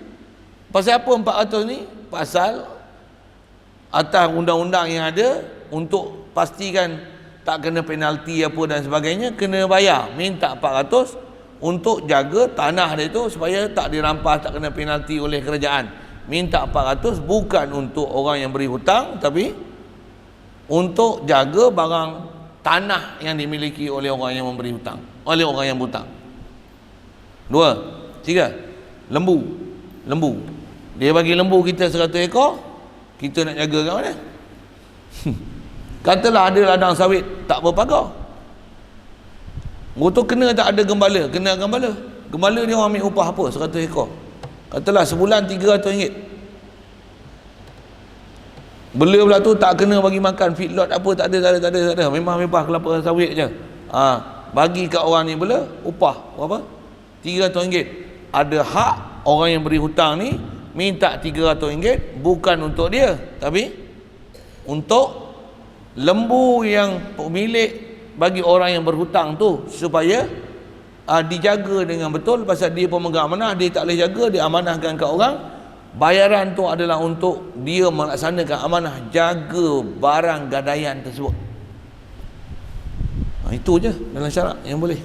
Pasal apa 400 ni? Pasal atas undang-undang yang ada, untuk pastikan tak kena penalti apa dan sebagainya, kena bayar. Minta 400 untuk jaga tanah dia tu supaya tak dirampas, tak kena penalti oleh kerajaan. Minta 400 bukan untuk orang yang beri hutang, tapi untuk jaga barang tanah yang dimiliki oleh orang yang memberi hutang, oleh orang yang berhutang. 2, 3. Lembu. Dia bagi lembu kita 100 ekor, kita nak jaga kat mana? Katalah ada ladang sawit tak berpagar, tu kena tak ada gembala? Kena gembala. Gembala dia orang ambil upah apa? 100 ekor. Katalah sebulan RM300. Bela pula tu tak kena bagi makan feedlot apa, tak ada. Memang kelapa sawit je. Bagi kat orang ni bela upah berapa? RM300. Ada hak orang yang beri hutang ni minta RM300 bukan untuk dia, tapi untuk lembu yang pemilik bagi orang yang berhutang tu, supaya dijaga dengan betul. Pasal dia pemegang amanah, dia tak boleh jaga, dia amanahkan ke orang. Bayaran tu adalah untuk dia melaksanakan amanah, jaga barang gadaian tersebut. Itu je dalam syarat yang boleh.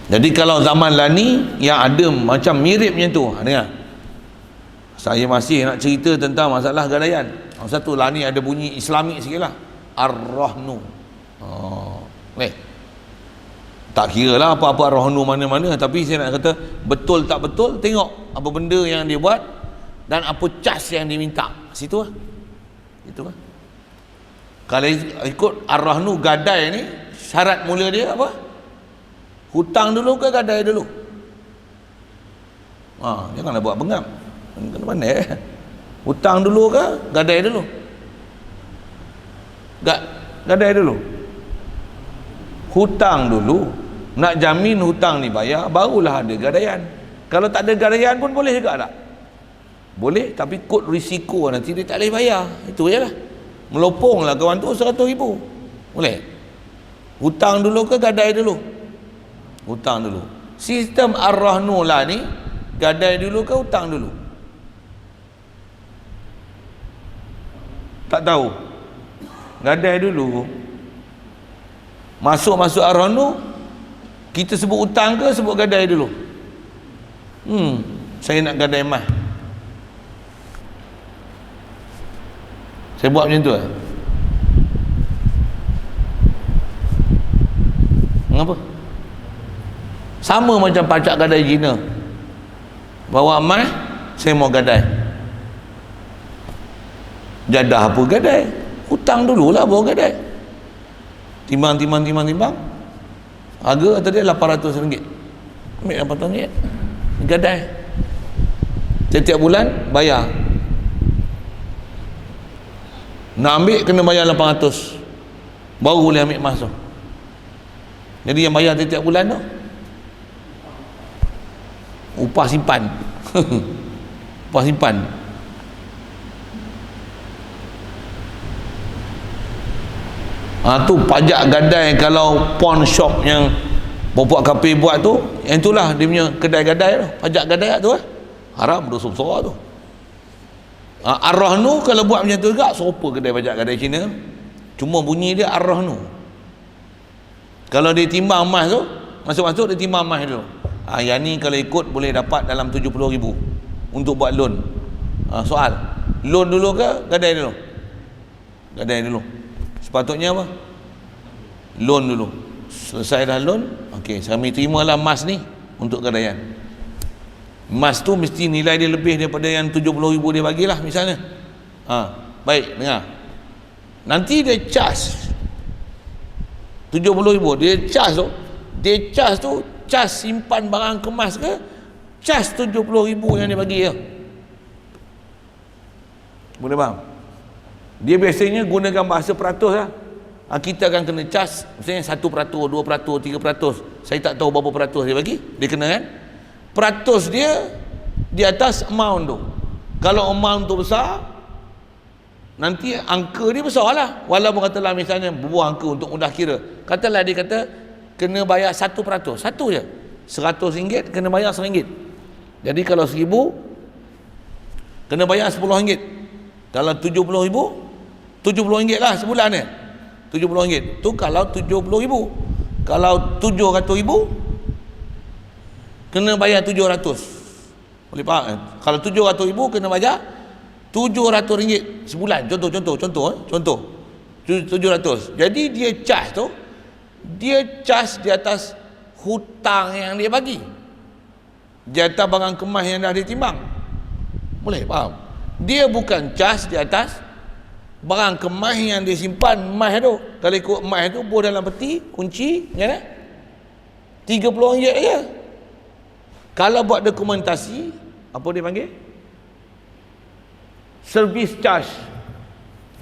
Jadi kalau zaman Lani yang ada macam mirip macam tu, dengar, saya masih nak cerita tentang masalah gadaian. Satu Lani ada bunyi Islamik sikit lah, Ar-Rahnu. Tak kira lah apa-apa Ar-Rahnu mana-mana, tapi saya nak kata betul tak betul, tengok apa benda yang dia buat dan apa cas yang diminta. Situ lah. Itu lah. Kalau ikut Ar-Rahnu gadai ni, syarat mula dia apa? Hutang dulu ke gadai dulu? Janganlah buat bengap. Kena pandai. Hutang dulu ke gadai dulu? Gadai dulu. Hutang dulu. Nak jamin hutang ni bayar, barulah ada gadaian. Kalau tak ada gadaian pun boleh juga tak? Boleh, tapi kod risiko nanti dia tak boleh bayar. Itu je lah. Meloponglah kawan tu 100,000. Boleh. Hutang dulu ke gadai dulu? Hutang dulu. Sistem Ar-Rahnu lah ni, gadai dulu ke hutang dulu? Tak tahu. Gadai dulu. Masuk Ar-Rahnu, kita sebut hutang ke sebut gadai dulu? Saya nak gadai emas. Saya buat macam tu lah. Mengapa? Sama macam pacak gadai Cina. Bawa emas, saya mau gadai. Jadah apa gadai? Hutang dululah bawa gadai. Timbang. Harga kata dia RM800. Ambil RM800. Gadai. Setiap bulan bayar. Nak ambil kena bayar RM800. Baru boleh ambil emas tu. Jadi yang bayar setiap bulan tu upah simpan. Upah simpan. Tu pajak gadai. Kalau pawn shop yang Bapak KP buat tu, yang itulah dia punya kedai gadai tu, pajak gadai tu haram, dosa besar tu. Ar-Rahnu kalau buat macam tu juga, sopa kedai pajak gadai Cina, cuma bunyi dia Ar-Rahnu. Kalau dia timbang emas tu, masuk-masuk dia timbang emas dulu. Yang ni kalau ikut boleh dapat dalam 70,000 untuk buat loan. Soal, loan dulu ke gadai dulu? Gadai dulu. Sepatutnya apa? Loan dulu. Selesai dah loan, okey, kami terimalah emas ni untuk gadaian. Emas tu mesti nilai dia lebih daripada yang 70,000 dia bagilah misalnya. Baik, dengar. Nanti dia charge 70,000, dia charge tu charge simpan barang kemas ke, charge 70,000 yang dia bagi ya. Boleh faham? Dia biasanya gunakan bahasa peratus lah. Kita akan kena charge misalnya 1%, 2%, 3%. Saya tak tahu berapa peratus dia bagi. Dia kena kan? peratus dia di atas amount tu. Kalau amount tu besar, nanti angka dia besar lah. Walaupun katalah misalnya buah angka untuk mudah kira, katalah dia kata kena bayar 1%, satu je, RM100 kena bayar RM1. Jadi kalau 1000 kena bayar RM10. Kalau 70,000, RM70 lah sebulan ni. RM70 tu kalau 70,000. Kalau 700,000 kena bayar 700. Boleh faham? Kalau 700,000 kena bayar RM700 sebulan. Contoh 700. Jadi dia charge di atas hutang yang dia bagi, di atas barang kemas yang dah ditimbang. Boleh faham? Dia bukan charge di atas barang kemas yang dia simpan emas tu. Kalau ikut emas tu buah dalam peti, kunci ya, RM30 je. Kalau buat dokumentasi, apa dia panggil? Service charge.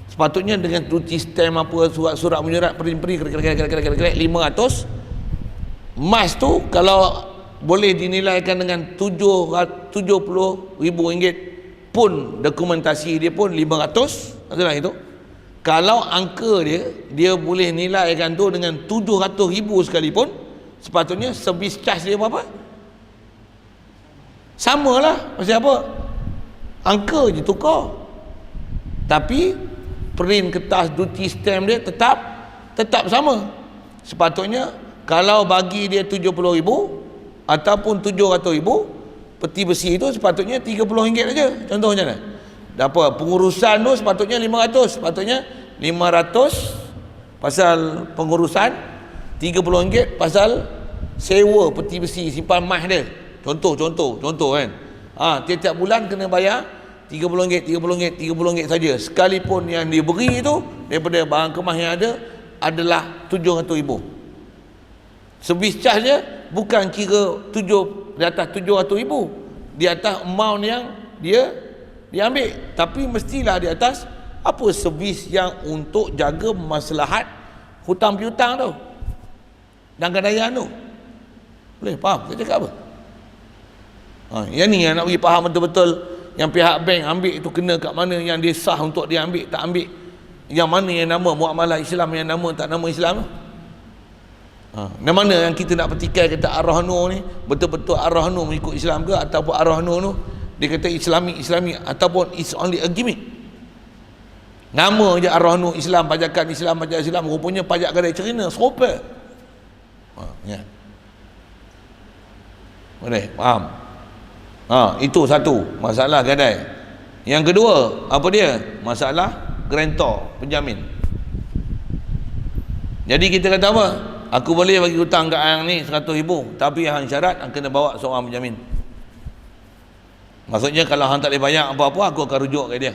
Sepatutnya dengan tulis stamp apa, surat menyurat peri-peri 500. Emas tu kalau boleh dinilaikan dengan RM70,000 pun, dokumentasi dia pun 500, adalah itu. Kalau angka dia boleh nilaikan tu dengan 700,000 sekalipun, sepatutnya service charge dia berapa? Sama lah. Pasal apa? Angka je tukar, tapi print kertas duty stamp dia tetap sama. Sepatutnya kalau bagi dia 70,000 ataupun 700,000, peti besi itu sepatutnya RM30 saja. Contoh macam mana? Apa pengurusan tu sepatutnya 500, sepatutnya 500 pasal pengurusan, RM30 pasal sewa peti besi simpan emas dia. Contoh kan. Tiap-tiap bulan kena bayar RM30 saja. Sekalipun yang dia beri itu daripada barang kemas yang ada adalah 700,000. Service charge dia bukan kira di atas 700,000, di atas amount yang dia ambil, tapi mestilah di atas apa servis yang untuk jaga maslahat hutang piutang tu dan gadaian tu. Boleh faham saya cakap apa? Yang ni yang nak bagi faham betul-betul. Yang pihak bank ambil itu kena kat mana, yang dia sah untuk dia ambil tak ambil, yang mana yang nama muamalah Islam, yang nama tak nama Islam. Yang mana yang kita nak petikai kata Ar-Rahnu ni betul-betul Ar-Rahnu mengikut Islam ke, ataupun Ar-Rahnu tu dia kata Islami, ataupun it's only a gimmick. Nama je Ar-Rahnu Islam, pajakan Islam, rupanya pajak gadai cerina serupa. Ya. Boleh faham? Itu satu masalah gadai. Yang kedua, apa dia? Masalah grantor, penjamin. Jadi kita kata apa? Aku boleh bagi hutang kat hang ni 100,000, tapi hang syarat hang kena bawa seorang penjamin. Maksudnya kalau hang tak boleh bayar apa-apa, aku akan rujuk ke dia.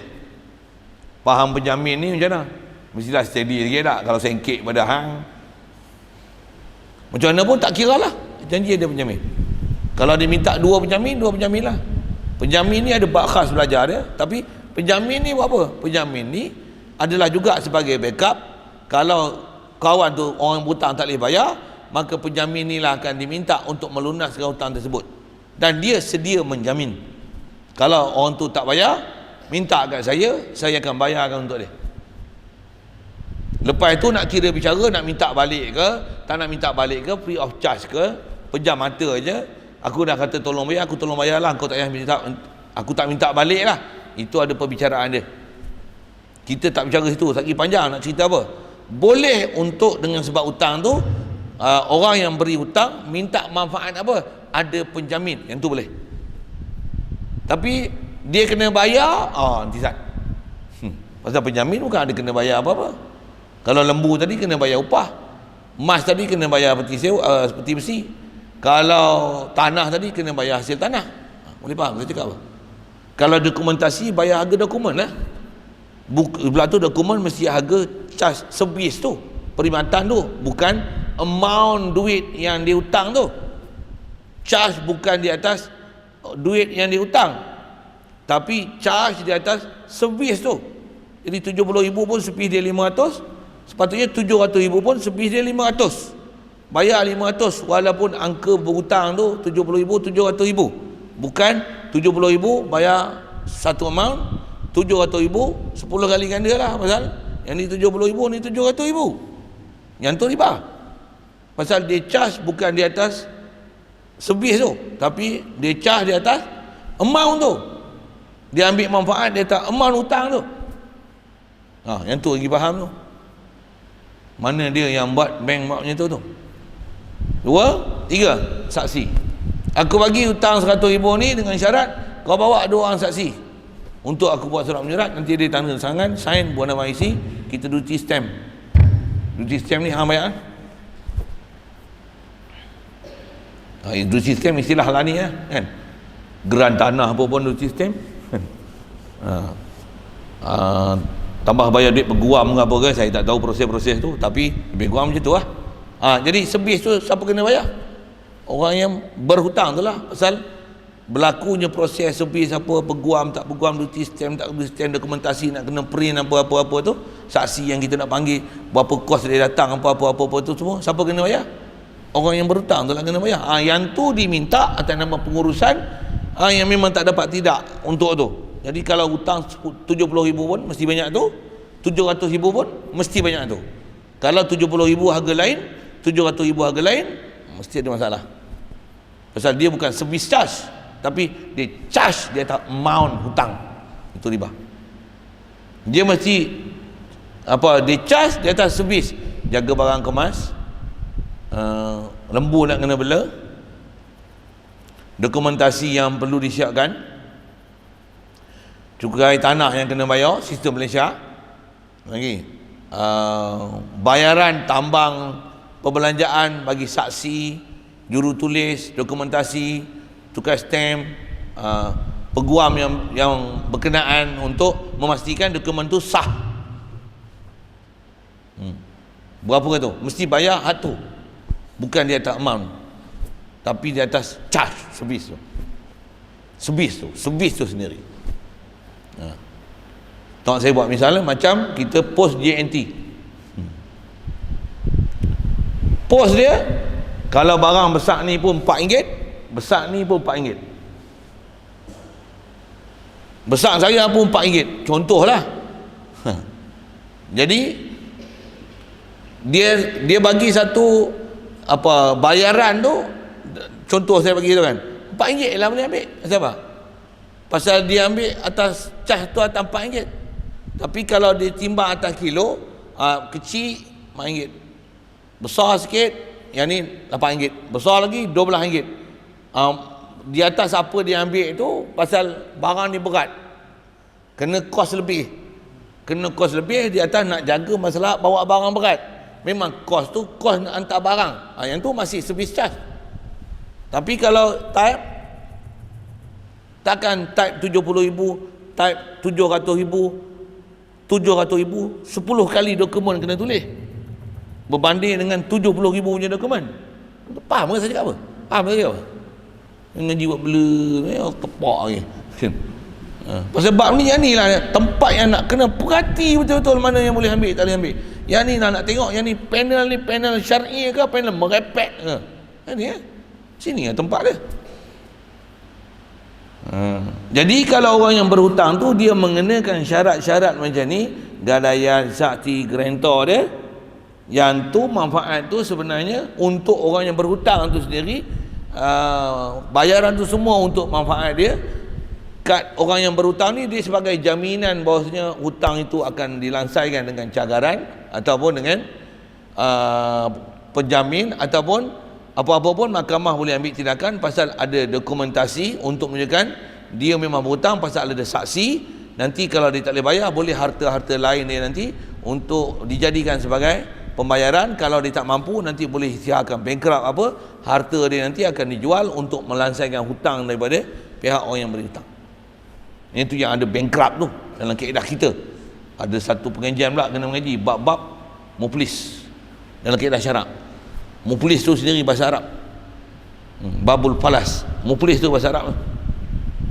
Faham penjamin ni macam mana? Mestilah steady sikit tak? Kalau sengkit pada hang, macam mana pun tak kira lah, janji ada penjamin. Kalau dia minta dua penjamin lah. Penjamin ni ada bab khas belajar dia, tapi penjamin ni buat apa? Penjamin ni adalah juga sebagai backup. Kalau kawan tu orang hutang tak boleh bayar, maka penjamin ni lah akan diminta untuk melunaskan hutang tersebut, dan dia sedia menjamin. Kalau orang tu tak bayar, minta kat saya akan bayarkan untuk dia. Lepas tu nak kira bicara nak minta balik ke, tak nak minta balik ke, free of charge ke, pejam mata je. Aku dah kata tolong bayar, aku tolong bayar lah, kau tak payah minta, aku tak minta balik lah. Itu ada perbicaraan dia. Kita tak bicara situ, lagi panjang nak cerita apa. Boleh untuk dengan sebab hutang tu, orang yang beri hutang minta manfaat apa, ada penjamin, yang tu boleh. Tapi dia kena bayar, nanti sat. Pasal penjamin bukan ada kena bayar apa-apa. Kalau lembu tadi kena bayar upah, emas tadi kena bayar peti sewa, peti besi. Kalau tanah tadi kena bayar hasil tanah. Boleh faham saya cakap apa? Kalau dokumentasi, bayar harga dokumen lah. Belah tu dokumen mesti harga charge servis tu, perkhidmatan tu, bukan amount duit yang dihutang tu. Charge bukan di atas duit yang dihutang, tapi charge di atas servis tu. Jadi 70,000 pun servis dia 500, sepatutnya 700,000 pun servis dia 500. bayar 500 walaupun angka berhutang tu 70,000, 700,000. Bukan 70,000 bayar satu amount, 700,000 10 kali ganda lah. Pasal yang ni 70,000, ni 700,000. Yang tu riba. Pasal dia charge bukan di atas servis tu, tapi dia charge di atas amount tu. Dia ambil manfaat di atas amount hutang tu. Yang tu lagi faham tu. Mana dia yang buat bank buat macam tu. 2, 3 saksi. Aku bagi hutang 100,000 ni dengan syarat kau bawa 2 orang saksi untuk aku buat surat menyurat. Nanti dia tanda tangan, sign, buat nama IC, kita duty stamp. Duty stamp ni hang bayar. Duty stamp istilah lah ni kan. Geran tanah apa pun duty stamp. Tambah bayar duit peguam ke apa ke, saya tak tahu proses-proses tu, tapi lebih kurang macam tu lah. Jadi servis tu siapa kena bayar? Orang yang berhutang tu lah. Pasal berlakunya proses servis apa, peguam tak peguam, duty stamp tak duty stamp, dokumentasi nak kena print apa-apa tu, saksi yang kita nak panggil, berapa kos dia datang apa-apa tu semua, siapa kena bayar? Orang yang berhutang tu lah kena bayar. Yang tu diminta atas nama pengurusan yang memang tak dapat tidak untuk tu. Jadi kalau hutang 70,000 pun mesti banyak tu, 700,000 pun mesti banyak tu. Kalau 70,000 harga lain, 700,000 harga lain, mesti ada masalah. Pasal dia bukan service charge, tapi dia charge dia atas amount hutang. Itu riba. Dia mesti dia charge di atas servis, jaga barang kemas, lembu nak kena bela, dokumentasi yang perlu disiapkan, cukai tanah yang kena bayar, sistem Malaysia lagi, bayaran tambang perbelanjaan bagi saksi, jurutulis, dokumentasi, cukai stamp, peguam yang berkenaan untuk memastikan dokumen tu sah. Berapa tu? Mesti bayar hak tu. Bukan di atas amount, tapi di atas charge servis tu. Servis tu sendiri. Tak saya buat misalnya macam kita post JNT. Post dia kalau barang besar ni pun RM4, besar ni pun RM4. Besar saya pun RM4. Contohlah. Jadi dia bagi satu bayaran tu, contoh saya bagi tu kan, RM4 lah boleh ambil. Siapa? Pasal dia ambil atas cas tu atas RM4. Tapi kalau dia timbang atas kilo, kecil RM4, besar sikit yang ni RM8, besar lagi RM12. Di atas apa dia ambil tu, pasal barang ni berat, kena kos lebih. Di atas nak jaga masalah bawa barang berat. Memang kos tu kos nak hantar barang, yang tu masih service charge. Tapi kalau takkan type 70,000, type 700,000, 10 kali dokumen kena tulis berbanding dengan 70,000 punya dokumen. Faham ke saya cakap apa? Faham ke apa? Dengan jiwa bela tepak lagi. Pasal bab ni yang ni lah tempat yang nak kena perhati betul-betul mana yang boleh ambil, tak boleh ambil. Yang ni nak tengok, yang ni panel syar'i ke panel merepek ke? Ni sini lah tempat dia. Jadi kalau orang yang berhutang tu dia mengenakan syarat-syarat macam ni, gadaian, saksi, grantor dia, yang tu manfaat tu sebenarnya untuk orang yang berhutang tu sendiri, bayaran tu semua untuk manfaat dia. Kad orang yang berhutang ni dia sebagai jaminan bahawasanya hutang itu akan dilansaikan dengan cagaran ataupun dengan penjamin, ataupun apa-apa pun mahkamah boleh ambil tindakan pasal ada dokumentasi untuk menunjukkan dia memang berhutang, pasal ada saksi. Nanti kalau dia tak boleh bayar, boleh harta-harta lain dia nanti untuk dijadikan sebagai pembayaran. Kalau dia tak mampu, nanti boleh isytiharkan bankrupt harta dia nanti akan dijual untuk melansaikan hutang daripada pihak orang yang berhutang. Itu yang ada bankrupt tu dalam kaedah kita. Ada satu pengajian pula kena mengaji bab-bab muflis dalam kaedah syarak. Muflis tu sendiri bahasa Arab, babul falas. Muflis tu bahasa Arab.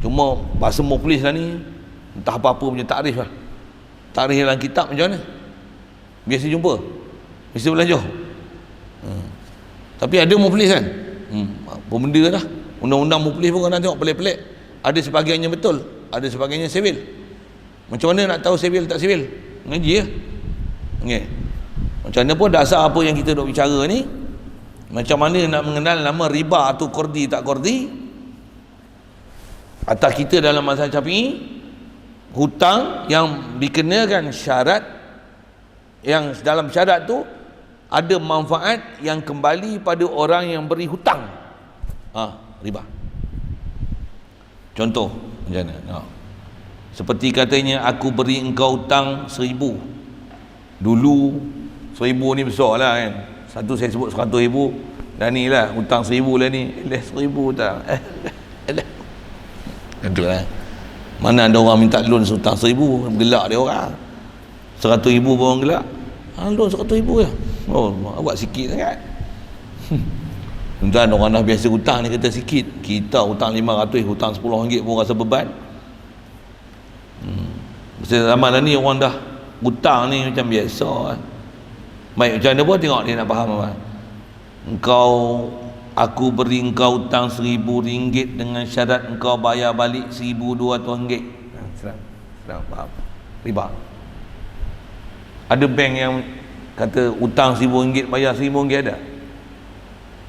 Cuma bahasa muflis lah ni entah apa-apa punya takrif lah. Takrif dalam kitab macam mana? Biasa jumpa, biasa belajar. Tapi ada mau polis kan, benda dah. Undang-undang mau polis pun kadang tengok pelik-pelik. Ada sebahagiannya betul, ada sebahagiannya sivil. Macam mana nak tahu sivil tak sivil? Ngaji lah. Okay. Macam mana pun dasar apa yang kita duk bicara ni, macam mana nak mengenal nama riba tu kordi tak kordi. Atas kita dalam mazhab Syafi'i, hutang yang dikenakan syarat, yang dalam syarat tu ada manfaat yang kembali pada orang yang beri hutang, riba. Contoh macam mana? Seperti katanya, aku beri engkau hutang 1,000. Dulu 1,000 ni besar lah kan, satu saya sebut 100,000, dan ni lah hutang 1,000 lah ni, 1,000 hutang betul lah. Mana ada orang minta loan hutang 1,000, gelak dia orang. 100,000 pun orang gelak. Loan 100,000 je. Oh, buat sikit sangat. Tuan orang dah biasa hutang ni kata sikit. Kita hutang 500, hutang RM10 pun rasa beban. Zaman ni orang dah hutang ni macam biasa. Baik, macam mana pun tengok dia nak faham apa. Aku beri engkau hutang RM1,000 dengan syarat engkau bayar balik RM1,200. Senang faham. Riba. Ada bank yang kata hutang RM1,000 bayar RM1,000 ada?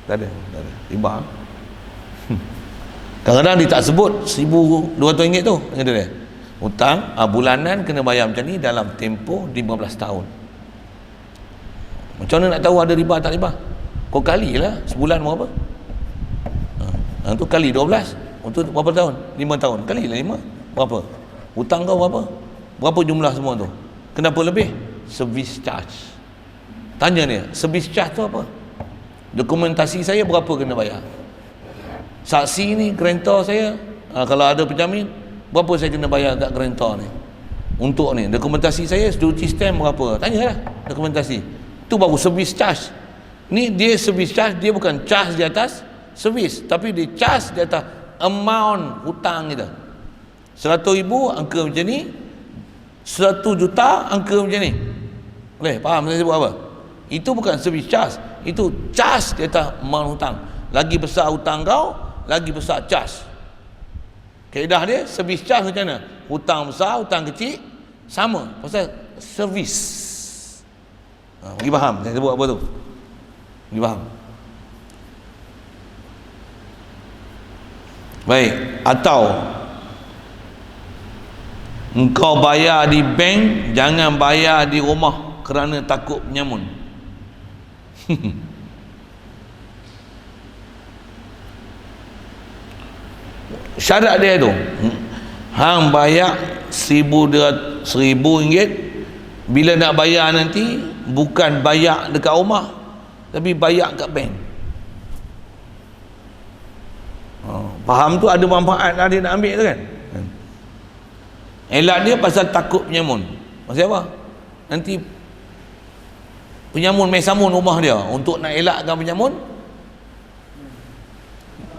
Tak ada. Riba. Kadang-kadang dia tak sebut RM1,200 tu, kata dia hutang bulanan kena bayar macam ni dalam tempoh 15 tahun. Macam mana nak tahu ada riba tak riba? Kau kalilah sebulan berapa? Tu kali 12. Untuk berapa tahun? 5 tahun. Kalilah 5. Berapa? Hutang kau berapa? Berapa jumlah semua tu? Kenapa lebih? Service charge. Tanya dia, service charge tu apa? Dokumentasi saya berapa kena bayar? Saksi ni, guarantor saya, kalau ada penjamin, berapa saya kena bayar kat guarantor ni? Untuk ni, dokumentasi saya, security stamp berapa? Tanyalah dokumentasi. Tu baru service charge. Ni dia service charge, dia bukan charge di atas servis, tapi dia charge di atas amount hutang kita. 100,000 angka macam ni, 100 juta angka macam ni. Boleh faham saya sebut apa? Itu bukan service charge, itu charge di atas amount hutang. Lagi besar hutang kau, lagi besar charge. Kaedah dia service charge macam mana? Hutang besar, hutang kecil sama, pasal servis. Bagi faham saya sebut apa tu? Bagi faham. Baik, atau engkau bayar di bank, jangan bayar di rumah kerana takut penyamun. Syarat dia tu, hang bayar RM1,000, bila nak bayar nanti bukan bayar dekat rumah, tapi bayar kat bank. Faham tu ada manfaat lah dia nak ambil tu kan. Elak dia pasal takut penyamun. Pasal apa? Nanti penyamun main samun rumah dia, untuk nak elakkan penyamun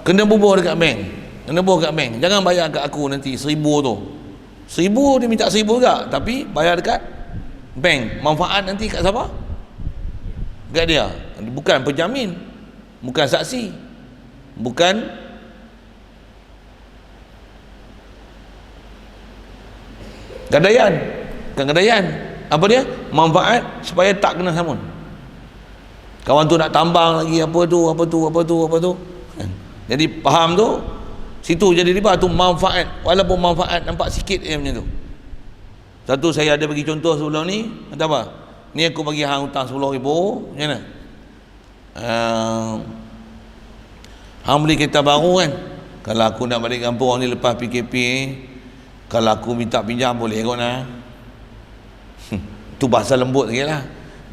kena bubuh dekat bank. Kena bubuh dekat bank. Jangan bayar kat aku nanti 1,000 tu. 1,000 dia minta 1,000 juga, tapi bayar dekat bank. Manfaat nanti kat siapa? Kat dia. Bukan penjamin, bukan saksi, bukan gadaian. Bukan gadaian. Apa dia? Manfaat supaya tak kena samun. Kawan tu nak tambang lagi apa tu. Jadi faham tu, situ jadi riba tu manfaat. Walaupun manfaat nampak sikit je macam tu. Satu saya ada bagi contoh sebelum ni, kata apa? Ni aku bagi hang hutang RM10,000, macam mana? Hang beli kereta baru kan? Kalau aku nak balik kampung ni lepas PKP, kalau aku minta pinjam boleh kot lah. Tu bahasa lembut lagi lah.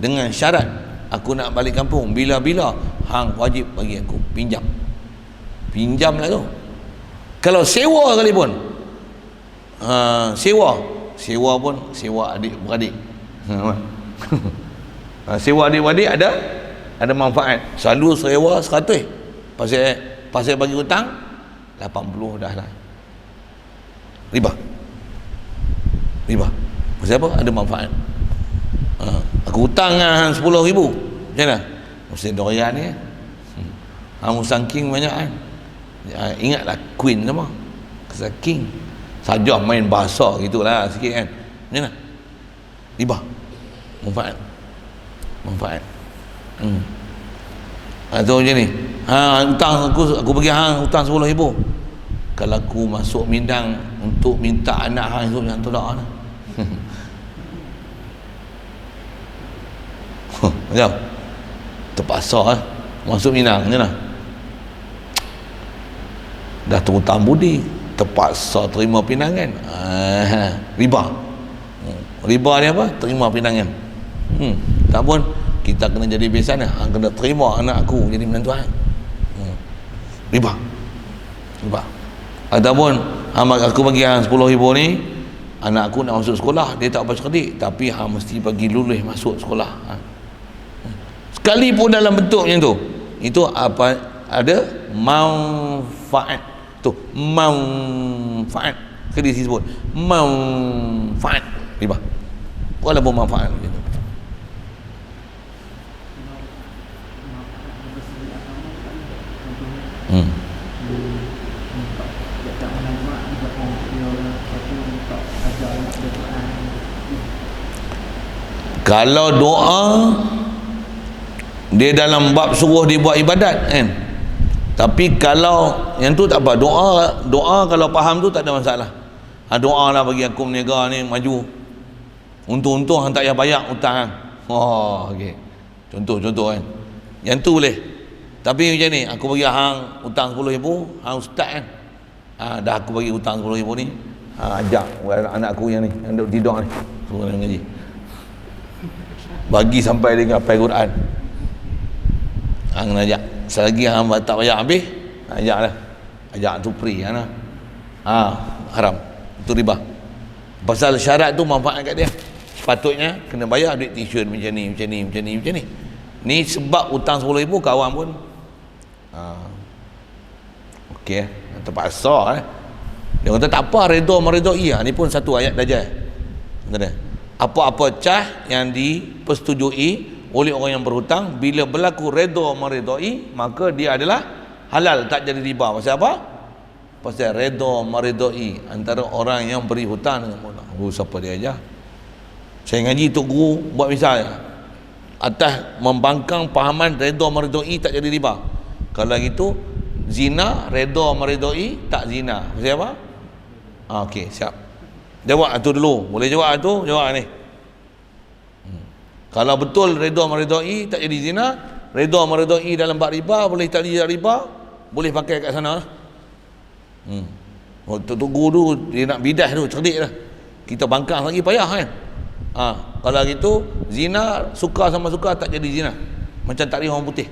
Dengan syarat aku nak balik kampung, bila-bila hang wajib bagi aku pinjam. Pinjam lah tu. Kalau sewa kali pun, sewa pun sewa adik-beradik. Sewa adik-beradik ada manfaat. Selalu sewa 100, pasal bagi hutang 80 dah lah. Riba. Pasal apa? Ada manfaat. Aku hutang dengan RM10,000, macam mana? Mesti doyan ni. Musang king banyak kan. Ingatlah queen sama. Kesan king. Saja main bahasa gitulah sikit kan. Macam mana? Riba. Manfaat. Atau macam ni. Hutang aku bagi hang hutang 10,000. Kalau aku masuk Minang untuk minta anak hang itu yang tolak lah. Macam terpaksa masuk Minang je lah. Dah terhutang budi, terpaksa terima pinangan. Riba. Riba ni apa? Terima pinangan. Tak pun kita kena jadi besan lah. Kena terima anak aku jadi menantu hang. Riba. Ataupun aku bagi hang 10,000 ni, anak aku nak masuk sekolah, dia tak apa cerdik, tapi hang mesti bagi lulus masuk sekolah. Sekalipun dalam bentuk macam tu, itu apa, ada manfaat tu, manfaat kena disebut manfaat riba. Walaupun manfaat macam tu. Kalau doa dia dalam bab suruh dia buat ibadat kan. Tapi kalau yang tu tak apa, doa kalau faham tu tak ada masalah. Doa lah bagi aku meniaga ni maju. Untung-untung hang tak payah bayar hutang. Okey. Contoh kan. Yang tu boleh. Tapi macam ni, aku bagi hang hutang 10,000, hang ustaz kan. Dah aku bagi hutang 10,000 ni, ajak anak aku yang ni, yang duduk tidur ni, suruh dia mengaji. Bagi sampai dia hafal Quran. Hang nak ajak. Selagi hang tak payah habis, ajaklah. Ajak tu free kan. Haram. Itu riba. Pasal syarat tu manfaat kat dia. Sepatutnya kena bayar duit tuition macam ni. Ni sebab hutang 10,000 kawan pun okey terpaksa dia kata tak apa, redha meredai. Ni pun satu ayat dajal. Kata apa-apa cah yang dipersetujui oleh orang yang berhutang, bila berlaku redha meredai, maka dia adalah halal, tak jadi riba. Pasal apa? Pasal redha meredai antara orang yang beri hutang dengan hutang. Siapa dia ajar? Saya ngaji tok guru buat misal atas membangkang pahaman redha meredai tak jadi riba. Kalau gitu zina redha meredai tak zina. Pasal apa? Okey, siap. Jawab tu dulu. Boleh jawab tu? Jawab ni. Kalau betul redha meredai tak jadi zina, redha meredai dalam bab riba boleh tak jadi riba, boleh pakai kat sana. Tok guru tu dia nak bidah tu cerdik lah. Kita bangkang lagi payah kan. Kalau gitu zina suka sama suka tak jadi zina. Macam takrif orang putih.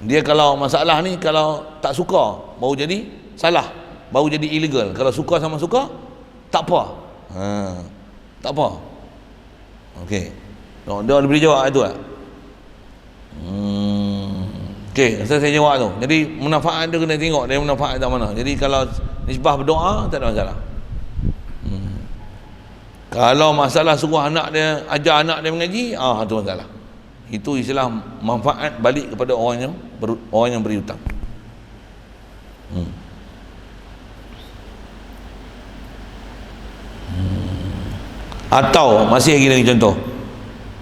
Dia kalau masalah ni, kalau tak suka baru jadi salah, baru jadi illegal. Kalau suka sama suka tak apa. Tak apa. Okey. Dia boleh jawab itu tak? Okey, saya jawab tu. Jadi manfaat tu kena tengok dia manfaat tak mana. Jadi kalau nisbah berdoa tak ada masalah. Kalau masalah suruh anak dia, ajar anak dia mengaji, itu masalah. Itu istilah manfaat balik kepada orang yang beri hutang. Atau masih lagi contoh,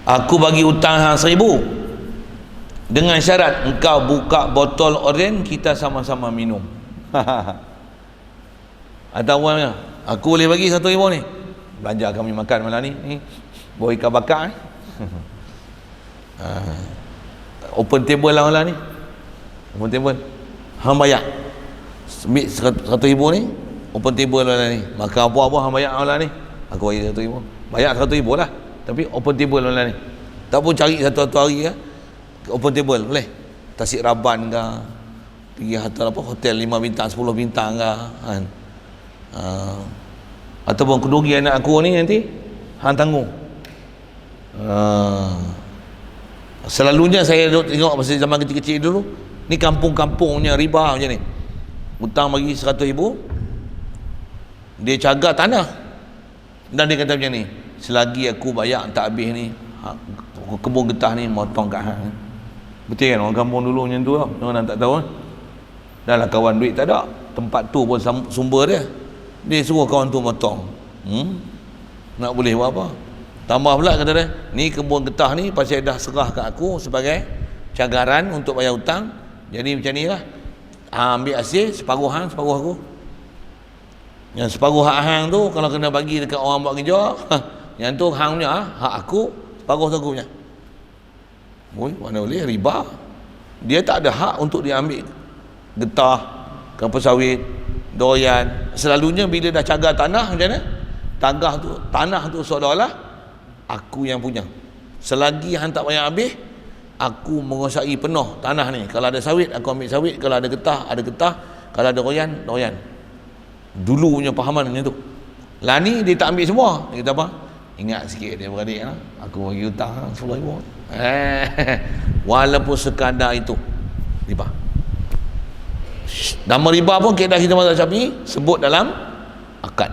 aku bagi hutang hang 1,000 dengan syarat engkau buka botol oren, kita sama-sama minum. Atau apa? Aku boleh bagi 1,000 ni, belanja kami makan malam ni bawa ikan bakar open table lah malam ni, open table hang bayar 100,000 ni, open table malam ni, maka apa-apa hang bayar malam ni, aku bagi 100,000, bayar 100,000 lah, tapi open table malam ni. Tak pun cari satu-satu hari ya, open table boleh, Tasik Raban ke, pergi hotel 5 bintang 10 bintang ke kan. Ataupun keduri anak aku ni nanti hang tanggung. Selalunya saya tengok masa zaman kecil-kecil dulu, ni kampung-kampungnya riba macam ni. Hutang bagi 100,000, dia cagar tanah dan dia kata macam ni, selagi aku bayar tak habis ni, kebun getah ni motong kat hang. Betul kan? Orang kampung dulu macam tu lah. Orang tak tahu kan? Dah lah kawan duit tak ada. Tempat tu pun sumber dia. Dia suruh kawan tu motong. Nak boleh buat apa? Tambah pula kata dia, ni kebun getah ni pasal dah serah kat aku sebagai cagaran untuk bayar hutang. Jadi macam ni lah. Ambil hasil separuh hang, separuh aku. Yang separuh hak hang tu kalau kena bagi dekat orang buat kerja, yang tu hang punya, hak aku, separuh tu aku punya. Mana boleh, riba. Dia tak ada hak untuk dia ambil getah, kelapa sawit, durian. Selalunya bila dah cagar tanah macam mana? Tanah tu seolah-olah aku yang punya. Selagi hang tak bayar habis, aku menguasai penuh tanah ni. Kalau ada sawit, aku ambil sawit. Kalau ada getah, ada getah. Kalau ada durian. Dulu punya pahaman macam tu. Lah ni dia tak ambil semua. Dia kata apa? Ingat sikit dia beradik lah. Aku bagi hutang RM10,000. Walaupun sekadar itu riba. Nama riba pun kaedah kita mazhab Syafi'i sebut dalam akad.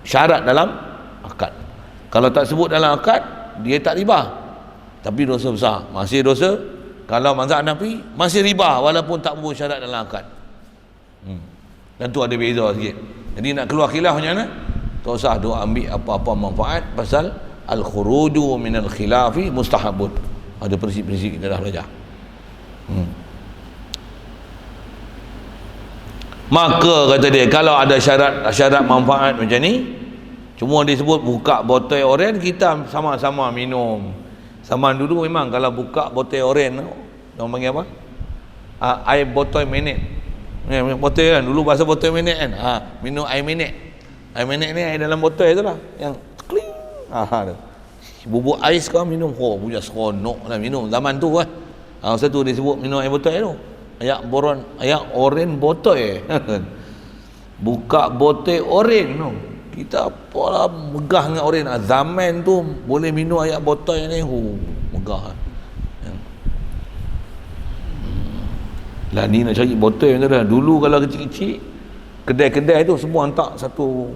Syarat dalam akad. Kalau tak sebut dalam akad, dia tak riba. Tapi dosa besar. Masih dosa. Kalau mazhab Hanafi masih riba walaupun tak buat syarat dalam akad. Dan tu ada beza sikit. Jadi nak keluar khilaf macam mana? Tak usah duk ambil apa-apa manfaat pasal al-khuruju minal khilafi mustahabun. Ada prinsip-prinsip kita dah belajar. Maka kata dia, kalau ada syarat manfaat macam ni, cuma disebut buka botol oren, kita sama-sama minum. Zaman dulu memang kalau buka botol oren, orang panggil apa? Air botol minit. Botol kan, dulu bahasa botol minit kan. Minum air minit. Air minit ni air dalam botol tu lah, yang kling. Bubuk ais kau minum, punya seronok lah minum zaman tu lah. Masa tu dia sebut minum air botol tu. Air oren botol buka botol oren tu. Kita apalah megah dengan oren. Zaman tu boleh minum air botol ni, megah. Lah ni nak cari botol yang ada. Dulu kalau kecil-kecil, kedai-kedai tu semua hantar satu,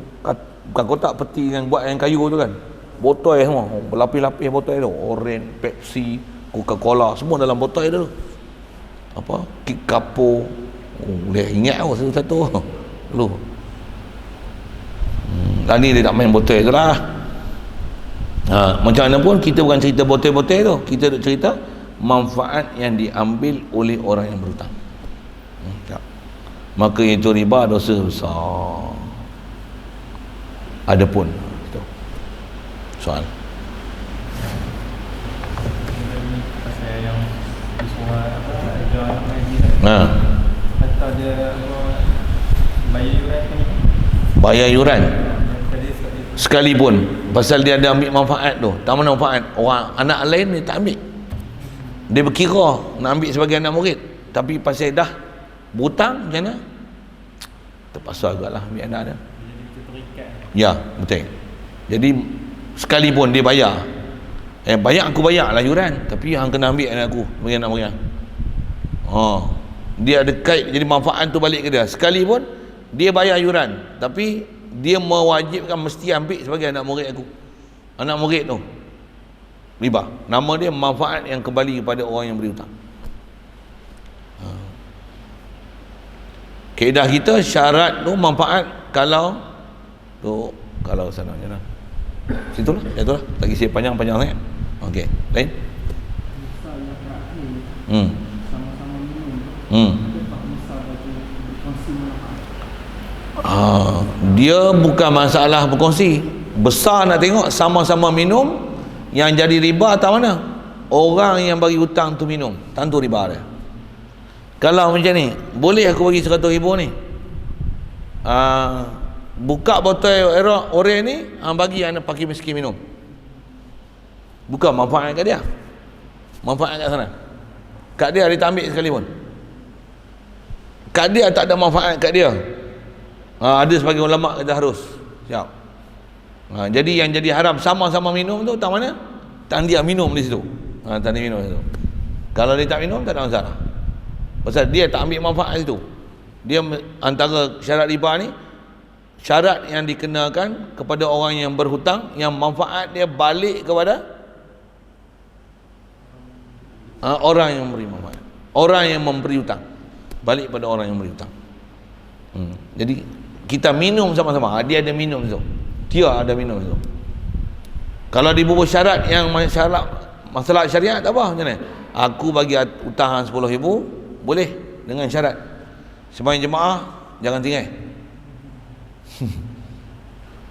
bukan kotak, peti yang buat yang kayu tu kan. Botol semua, berlapis-lapis botol tu. Oren, Pepsi, Coca-Cola, semua dalam botol tu. Apa? Kik Kapo. Boleh ingat satu-satu dulu. Lah ni dia tak main botol tu lah. Macam mana pun kita bukan cerita botol-botol tu, kita nak cerita manfaat yang diambil oleh orang yang berhutang. Maka itu riba, dosa besar. Adapun itu soal atau dia bayar yuran sekalipun pasal dia ada ambil manfaat tu. Tak mana manfaat orang anak lain dia tak ambil. Dia berkira nak ambil sebagai anak murid, tapi pasal dah berhutang macam mana, terpaksa agaklah ambil anak dia. Ya, betul. Jadi sekalipun dia bayar, aku bayar lah yuran, tapi hang kena ambil anak aku sebagai anak murid. Dia ada kait, jadi manfaat tu balik ke dia. Sekalipun dia bayar yuran, tapi dia mewajibkan mesti ambil sebagai anak murid aku. Anak murid tu riba. Nama dia manfaat yang kembali kepada orang yang beri hutang. Kaedah kita syarat tu manfaat kalau sana je lah. Situlah, itulah. Lagi saya panjang-panjang sangat. Okey, lain? Sama-sama minum. Dia bukan masalah berkongsi. Besar nak tengok sama-sama minum, yang jadi riba tak mana? Orang yang bagi hutang tu minum, tentu riba dia. Kalau macam ni, boleh aku bagi RM100,000 ni, buka botol oren ni, bagi anak fakir miskin minum. Bukan manfaat kat dia, manfaat kat sana. Kat dia tak ambil sekalipun. Kat dia tak ada manfaat kat dia. Ada sebagai ulama kata harus siap. Jadi yang jadi haram sama-sama minum tu tak mana? Tak dia minum di situ. Tak dia minum di situ. Kalau dia tak minum tak ada masalah. Pasal dia tak ambil manfaat situ. Dia antara syarat riba ni, syarat yang dikenakan kepada orang yang berhutang, yang manfaat dia balik kepada Orang yang memberi manfaat, orang yang memberi hutang, balik pada orang yang memberi hutang. Jadi kita minum sama-sama. Dia ada minum tu, dia ada minum tu. Kalau dibubuh syarat yang masalah syariat, tak apa, macam mana? Aku bagi hutang 10,000, boleh, dengan syarat sembahyang jemaah jangan tinggal.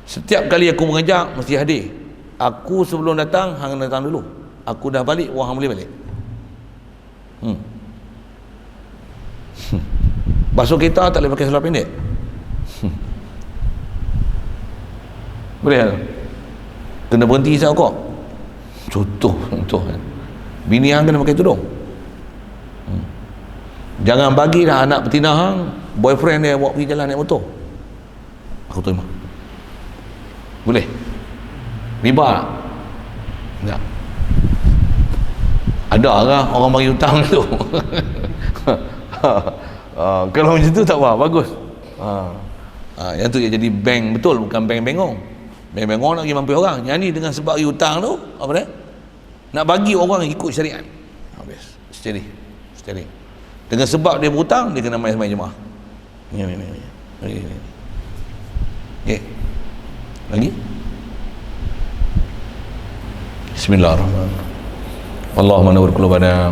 Setiap kali aku mengajak mesti hadir. Aku sebelum datang, hang datang dulu. Aku dah balik, wah hang boleh balik. Basuh kereta tak boleh pakai seluar pendek. Boleh tak? Kena berhenti isap kok. Contoh bini hang kena pakai tudung. Jangan bagilah anak betina hang boyfriend dia bawa pergi jalan naik motor. Aku terima. Boleh? Riba tak? Ada lah orang bagi hutang tu. Kalau macam tu tak apa, bagus. Yang tu jadi bank betul, bukan bank bengong. Bank bengong nak bagi mampu orang. Yang ni dengan sebab hutang tu, apa dia? Nak bagi orang ikut syariat. Habis. Steady. Dengan sebab dia berhutang, dia kena main jemaah. Ni. Okay. Lagi? Bismillahirrahmanirrahim. Allahumma nawwir qulubana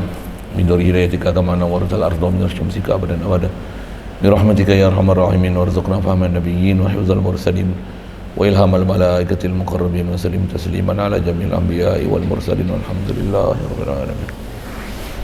min nuri hidayatika kama nawwartal arda min syamsika abadan abada. Bi rahmatika ya arhamar rahimin warzuqna fahman nabiyyin wa hifzal mursalin wa ilhamal malaikatil muqarrabin wa sallim tasliman ala jamil anbiya'i wal mursalin walhamdulillahi rabbil alamin.